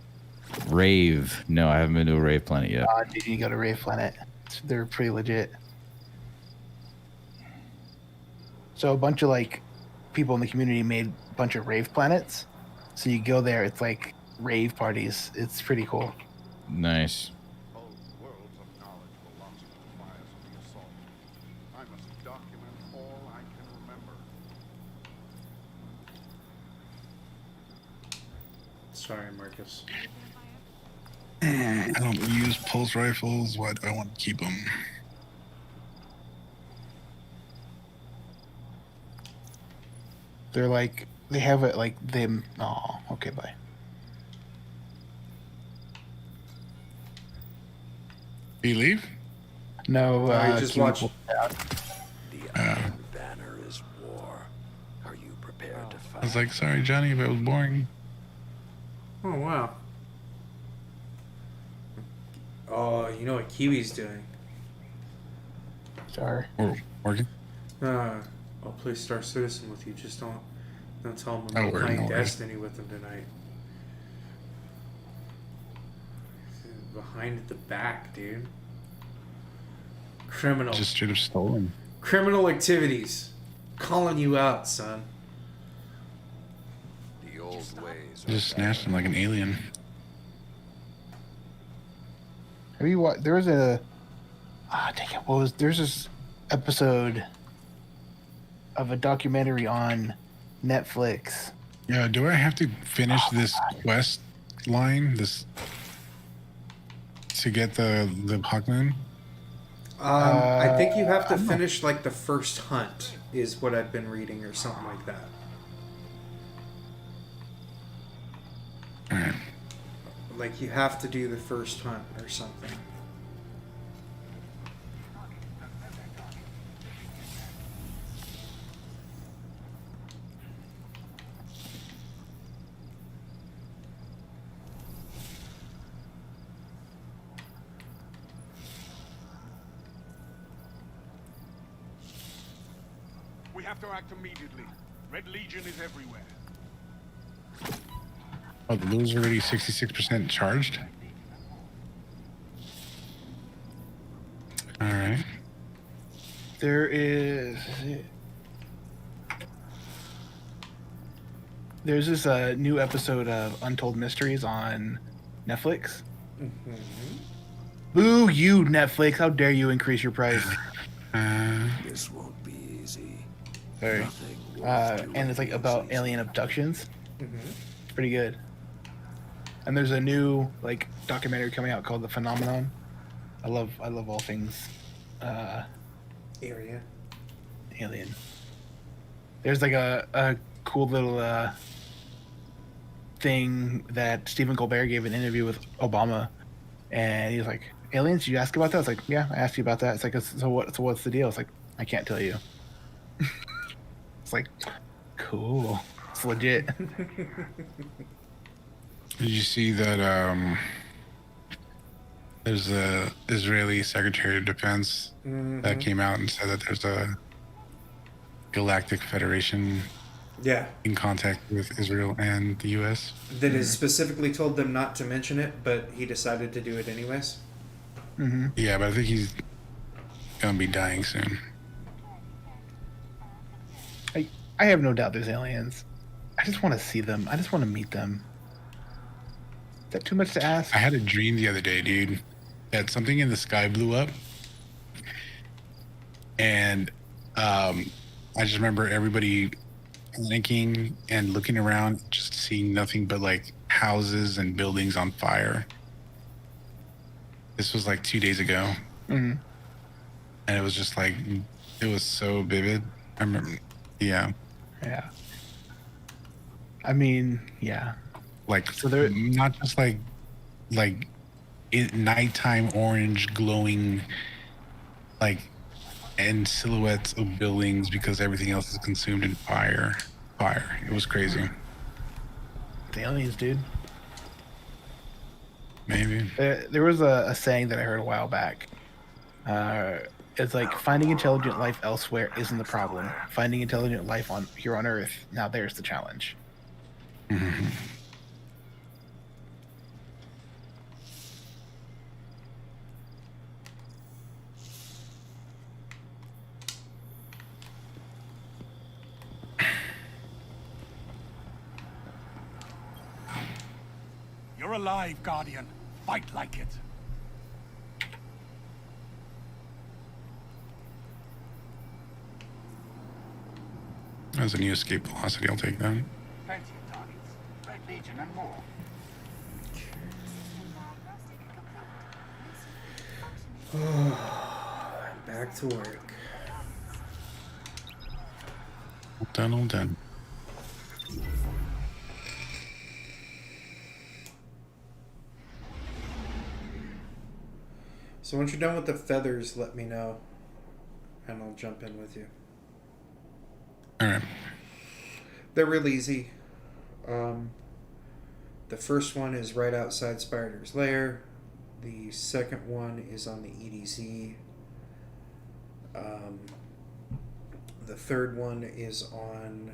[SPEAKER 11] Rave. No, I haven't been to a rave planet yet.
[SPEAKER 3] Dude, you go to rave planet. They're pretty legit. So a bunch of like people in the community made a bunch of rave planets. So you go there, it's like rave parties. It's pretty cool.
[SPEAKER 11] Nice.
[SPEAKER 4] Sorry, Marcus.
[SPEAKER 6] I don't use pulse rifles. Why do I want to keep them?
[SPEAKER 3] They're like, they have it like them. Oh, okay, bye.
[SPEAKER 6] Do you leave?
[SPEAKER 3] No,
[SPEAKER 4] I just watched.
[SPEAKER 7] The Iron Banner is war. Are you prepared to fight?
[SPEAKER 6] I was like, sorry, Johnny, if it was boring.
[SPEAKER 4] Oh, wow. Oh, you know what Kiwi's doing?
[SPEAKER 3] Sorry.
[SPEAKER 6] Or working?
[SPEAKER 4] I'll play Star Citizen with you. Just don't tell him
[SPEAKER 6] Oh,
[SPEAKER 4] I'm
[SPEAKER 6] we're
[SPEAKER 4] playing
[SPEAKER 6] ignoring.
[SPEAKER 4] Destiny with him tonight. Behind at the back, dude. Criminal.
[SPEAKER 6] Just straight up stolen.
[SPEAKER 4] Criminal activities. Calling you out, son.
[SPEAKER 7] The old ways.
[SPEAKER 6] Just snatched him like an alien.
[SPEAKER 3] Have you watched? There was a. Dang it! There's this episode of a documentary on Netflix.
[SPEAKER 6] Yeah, do I have to finish this quest line to get the Hawkmoon?
[SPEAKER 4] I think you have to finish like the first hunt, is what I've been reading, or something like that.
[SPEAKER 6] Alright.
[SPEAKER 4] Like you have to do the first hunt or something.
[SPEAKER 10] have to act immediately. Red Legion is everywhere.
[SPEAKER 6] Oh, the lure's already 66% charged. All right.
[SPEAKER 3] There's this new episode of Untold Mysteries on Netflix. Boo you, Netflix! How dare you increase your price?
[SPEAKER 7] This won't be easy.
[SPEAKER 3] Sorry. And it's like about alien abductions. It's pretty good. And there's a new like documentary coming out called The Phenomenon. I love all things
[SPEAKER 4] Area.
[SPEAKER 3] alien. There's like a cool little thing that Stephen Colbert gave an interview with Obama, and he was like, "Aliens? Did you ask about that?" I was like, "Yeah, I asked you about that." It's like, "So what? So what's the deal?" It's like, "I can't tell you." It's like, cool. It's legit.
[SPEAKER 6] Did you see that? There's a Israeli Secretary of Defense that came out and said that there's a Galactic Federation in contact with Israel and the U.S.
[SPEAKER 4] That has specifically told them not to mention it, but he decided to do it anyways.
[SPEAKER 6] Yeah, but I think he's gonna be dying soon.
[SPEAKER 3] I have no doubt there's aliens. I just want to see them. I just want to meet them. Is that too much to ask?
[SPEAKER 6] I had a dream the other day, dude, that something in the sky blew up, and I just remember everybody panicking and looking around, just seeing nothing but like houses and buildings on fire. This was like 2 days ago, and it was just like, it was so vivid. I remember, yeah.
[SPEAKER 3] I mean, yeah.
[SPEAKER 6] Like,
[SPEAKER 3] so they're
[SPEAKER 6] not just like nighttime orange glowing, like, and silhouettes of buildings because everything else is consumed in fire. It was crazy.
[SPEAKER 3] The aliens, dude.
[SPEAKER 6] Maybe.
[SPEAKER 3] There was a saying that I heard a while back. It's like, finding intelligent life elsewhere isn't the problem. Finding intelligent life here on Earth, now there's the challenge.
[SPEAKER 10] You're alive, Guardian. Fight like it.
[SPEAKER 6] There's a new escape velocity. I'll take that.
[SPEAKER 10] Plenty of targets. Red Legion and more.
[SPEAKER 4] Back to work.
[SPEAKER 6] All done.
[SPEAKER 4] So once you're done with the feathers, let me know, and I'll jump in with you.
[SPEAKER 6] All right.
[SPEAKER 4] They're real easy. The first one is right outside Spider's lair. The second one is on the EDZ. The third one is on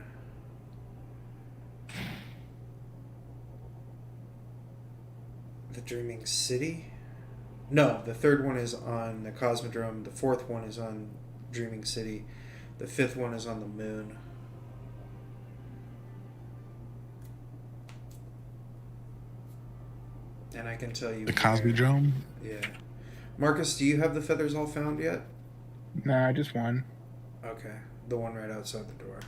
[SPEAKER 4] the Dreaming City. No, the third one is on the Cosmodrome. The fourth one is on Dreaming City. The fifth one is on the moon. And I can tell you...
[SPEAKER 6] The Cosmodrome?
[SPEAKER 4] Yeah. Marcus, do you have the feathers all found yet?
[SPEAKER 3] Nah, just one.
[SPEAKER 4] Okay. The one right outside the door.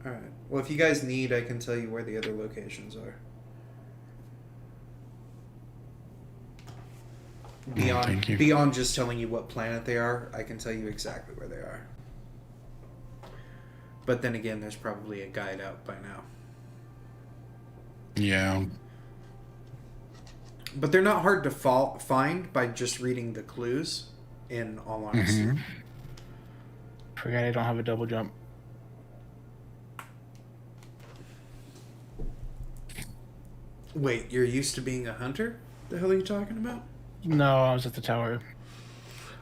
[SPEAKER 4] Alright. Well, if you guys need, I can tell you where the other locations are. Beyond just telling you what planet they are, I can tell you exactly where they are. But then again, there's probably a guide out by now.
[SPEAKER 6] Yeah.
[SPEAKER 4] But they're not hard to find by just reading the clues, in all honesty.
[SPEAKER 3] Forgot I don't have a double jump.
[SPEAKER 4] Wait, you're used to being a hunter? The hell are you talking about?
[SPEAKER 3] No, I was at the tower.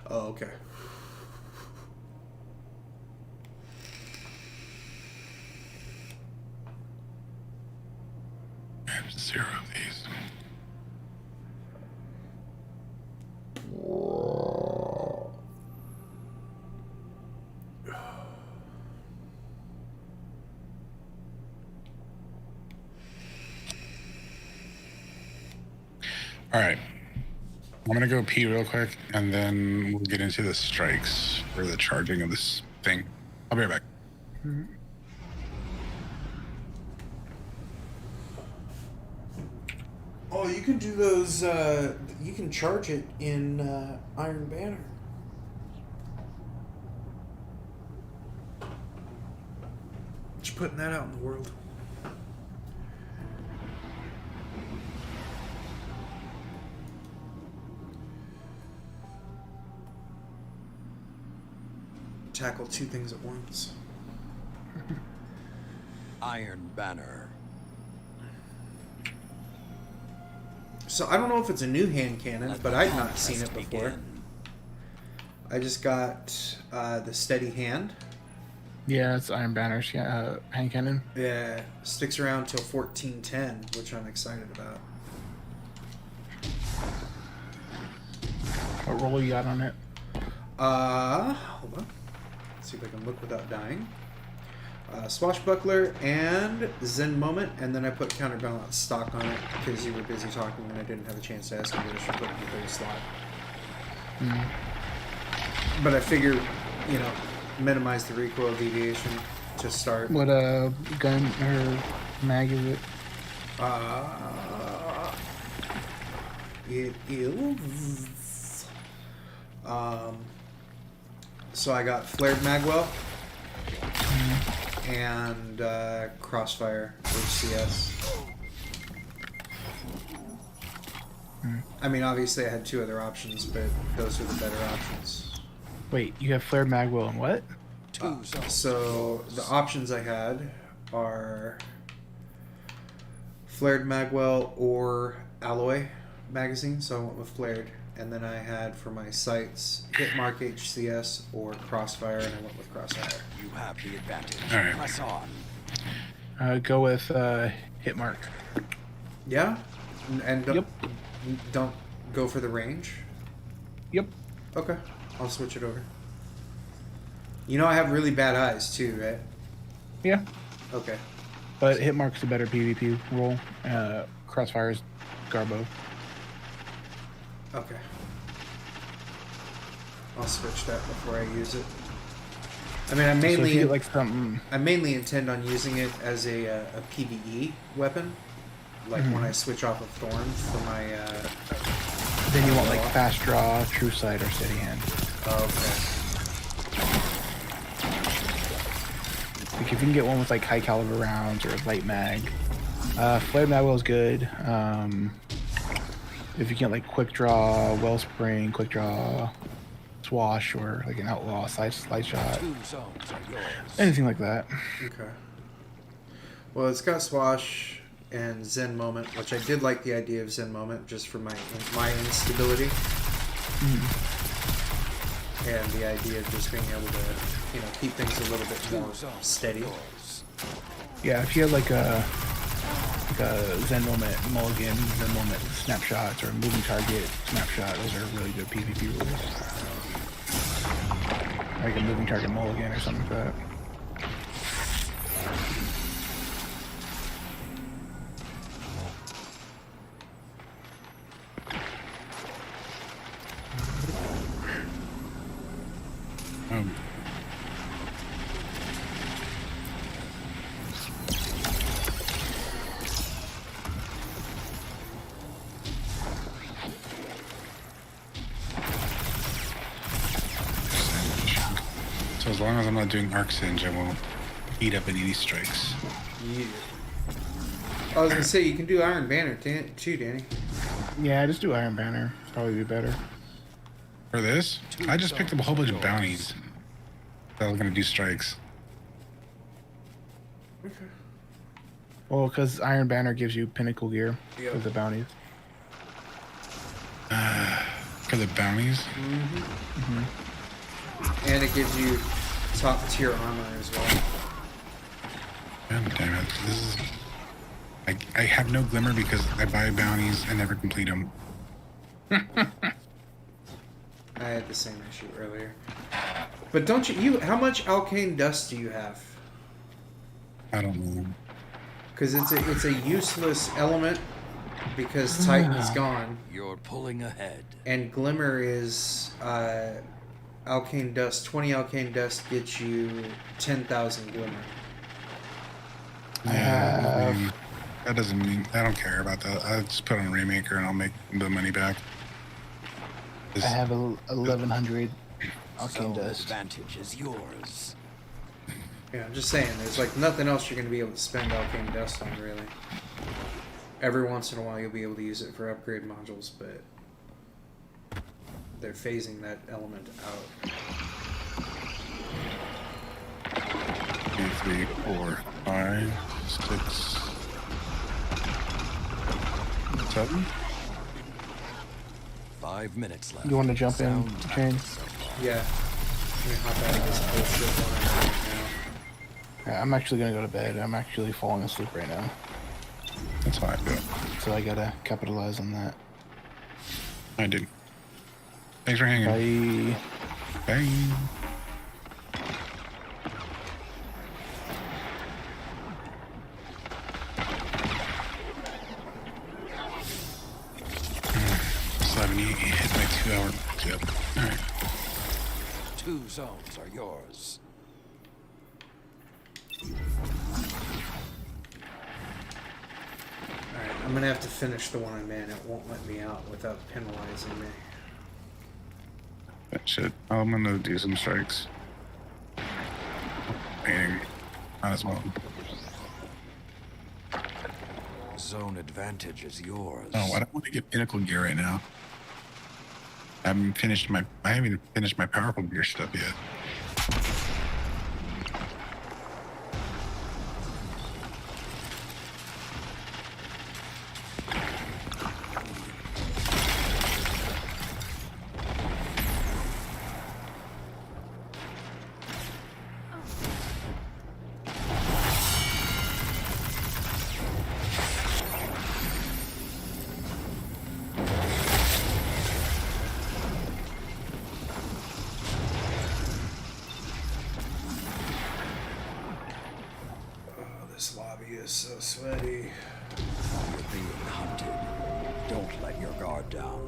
[SPEAKER 4] Oh, okay.
[SPEAKER 6] 0 of these. All right. I'm gonna go pee real quick, and then we'll get into the strikes or the charging of this thing. I'll be right back.
[SPEAKER 4] Oh, you can do those. You can charge it in Iron Banner. Just putting that out in the world. Tackle two things at once.
[SPEAKER 7] Iron Banner.
[SPEAKER 4] So I don't know if it's a new hand cannon, but I've not seen it before. I just got the steady hand.
[SPEAKER 3] Yeah, it's Iron Banner's hand cannon.
[SPEAKER 4] Yeah, sticks around till 1410, which I'm excited about.
[SPEAKER 3] What roll you got on it?
[SPEAKER 4] Hold on. Let's see if I can look without dying. Swashbuckler and Zen Moment, and then I put Counterbalance stock on it because you were busy talking and I didn't have a chance to ask you to put it in the third slot. But I figured, you know, minimize the recoil deviation to start.
[SPEAKER 3] What gun or mag is it?
[SPEAKER 4] It is. So I got Flared Magwell and Crossfire HCS. I mean, obviously I had two other options, but those are the better options.
[SPEAKER 3] Wait, you have Flared Magwell and what?
[SPEAKER 4] So the options I had are Flared Magwell or Alloy magazine, so I went with Flared. And then I had for my sights Hitmark HCS or Crossfire, and I went with Crossfire.
[SPEAKER 7] You have the advantage.
[SPEAKER 6] All right.
[SPEAKER 7] Press on.
[SPEAKER 3] Go with Hitmark.
[SPEAKER 4] Yeah? And don't,
[SPEAKER 3] Yep.
[SPEAKER 4] don't go for the range?
[SPEAKER 3] Yep.
[SPEAKER 4] Okay, I'll switch it over. You know I have really bad eyes too, right?
[SPEAKER 3] Yeah.
[SPEAKER 4] Okay.
[SPEAKER 3] But Hitmark's a better PvP roll. Crossfire's Garbo.
[SPEAKER 4] Okay. I'll switch that before I use it. I mean,
[SPEAKER 3] So if you get like something.
[SPEAKER 4] I mainly intend on using it as a PvE weapon. Like when I switch off of Thorn for my...
[SPEAKER 3] Then you want like fast draw, true sight, or steady hand.
[SPEAKER 4] Okay.
[SPEAKER 3] Like if you can get one with like high caliber rounds or light mag. Flared Magwell is good. If you get like quick draw, wellspring, quick draw, swash, or like an outlaw slide shot,
[SPEAKER 7] 2 zones are yours.
[SPEAKER 3] anything like that.
[SPEAKER 4] Okay. Well, it's got Swash and Zen Moment, which I did like the idea of Zen Moment just for my instability. And the idea of just being able to, you know, keep things a little bit more steady.
[SPEAKER 3] Yeah, if you had like a Zen Moment mulligan, Zen Moment snapshots, or moving target snapshot, those are really good PvP rules. Like a moving target mulligan or something like that.
[SPEAKER 6] So as long as I'm not doing Arc Singe, I won't eat up any of these strikes.
[SPEAKER 4] Yeah. I was gonna say you can do Iron Banner too, Danny.
[SPEAKER 3] Yeah, just do Iron Banner. Probably be better.
[SPEAKER 6] For this, I just picked up a whole bunch of bounties that was gonna do strikes.
[SPEAKER 4] Okay.
[SPEAKER 3] Well, because Iron Banner gives you pinnacle gear
[SPEAKER 4] Yep.
[SPEAKER 3] with the bounties.
[SPEAKER 6] For the bounties?
[SPEAKER 4] And it gives you top tier armor as well.
[SPEAKER 6] God damn it. This is... I have no glimmer because I buy bounties and never complete them.
[SPEAKER 4] I had the same issue earlier. But don't you how much arcane dust do you have?
[SPEAKER 6] I don't know.
[SPEAKER 4] Because it's a useless element because Titan is gone.
[SPEAKER 7] You're pulling ahead.
[SPEAKER 4] And Glimmer is arcane dust. 20 arcane dust gets you 10,000 Glimmer.
[SPEAKER 6] Yeah, that doesn't mean I don't care about that. I just put on Raymaker and I'll make the money back.
[SPEAKER 3] I have 1,100 arcane dust.
[SPEAKER 7] Advantage is yours.
[SPEAKER 4] Yeah, I'm just saying, there's like nothing else you're going to be able to spend arcane dust on, really. Every once in a while you'll be able to use it for upgrade modules, but they're phasing that element out.
[SPEAKER 6] 2, 3, 4, 5, 6, 7.
[SPEAKER 7] 5 minutes left.
[SPEAKER 3] You want to jump in, Shane?
[SPEAKER 4] Yeah. Let me hop out of this bullshit one I'm right now.
[SPEAKER 3] Yeah, I'm actually gonna go to bed. I'm actually falling asleep right now.
[SPEAKER 6] That's fine, bro.
[SPEAKER 3] So I gotta capitalize on that.
[SPEAKER 6] I did. Thanks for hanging.
[SPEAKER 3] Bye.
[SPEAKER 6] Bye. Hit my 2-hour tip. Alright.
[SPEAKER 7] 2 zones are yours.
[SPEAKER 4] Alright, I'm going to have to finish the one I'm in. It won't let me out without penalizing me.
[SPEAKER 6] That shit. I'm gonna do some strikes. Painting. Not as well.
[SPEAKER 7] Zone advantage is yours.
[SPEAKER 6] Oh, I don't want to get pinnacle gear right now. I haven't even finished my powerful gear stuff yet.
[SPEAKER 4] This lobby is so sweaty.
[SPEAKER 7] You're being hunted. Don't let your guard down.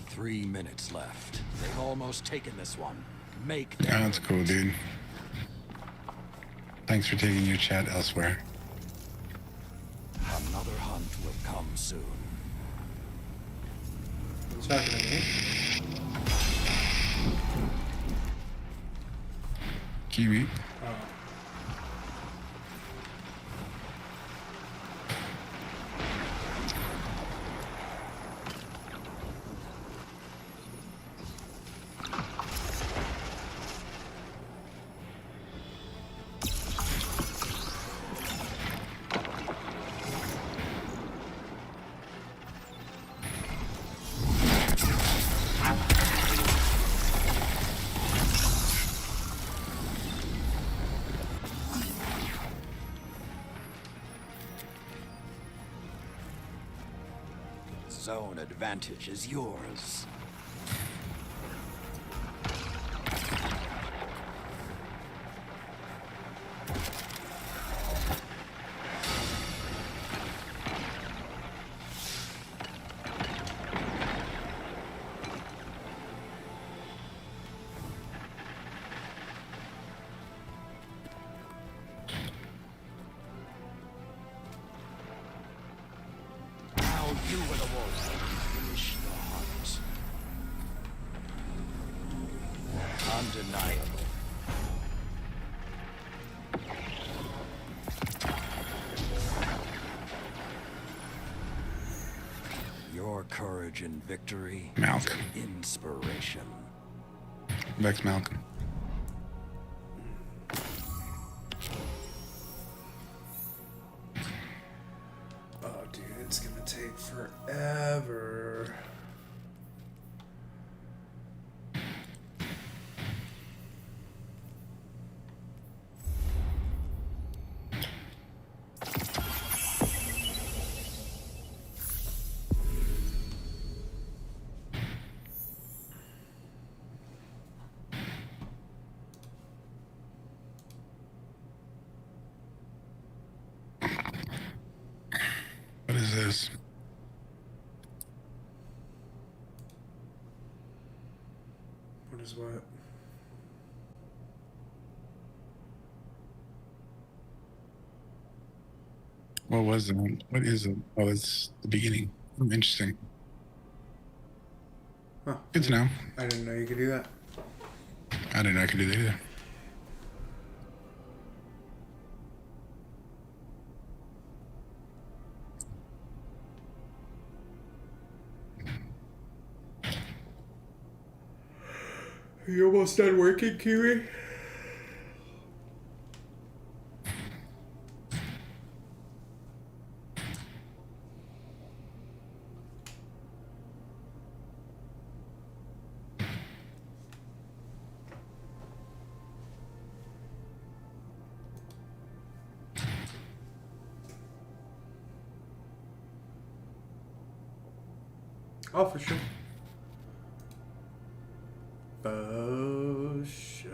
[SPEAKER 7] Three minutes left. They've almost taken this one. Make them.
[SPEAKER 6] Yeah, that's cool, dude. Thanks for taking your chat elsewhere.
[SPEAKER 7] Another hunt will come soon.
[SPEAKER 4] You talking to me?
[SPEAKER 6] Kiwi.
[SPEAKER 4] Oh.
[SPEAKER 7] Zone advantage is yours. Now you were the wolf. Finish the hunt. Undeniable. Your courage in victory
[SPEAKER 6] Malk.
[SPEAKER 7] is an inspiration.
[SPEAKER 6] Vex Malcolm.
[SPEAKER 4] Whatever.
[SPEAKER 6] What is this?
[SPEAKER 4] What is what?
[SPEAKER 6] What was it? What is it? Oh, it's the beginning. Interesting.
[SPEAKER 4] Huh.
[SPEAKER 6] Good to know.
[SPEAKER 4] I didn't know you could do that.
[SPEAKER 6] I didn't know I could do that either.
[SPEAKER 4] Are you almost done working, Kiwi? Oh, for sure. For sure.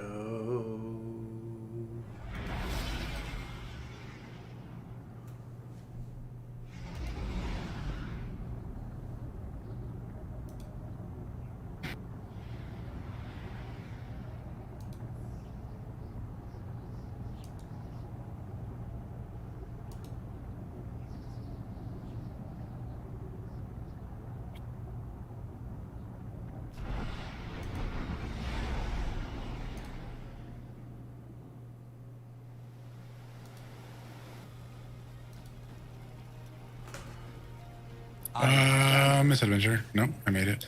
[SPEAKER 6] Misadventure. No, I made it.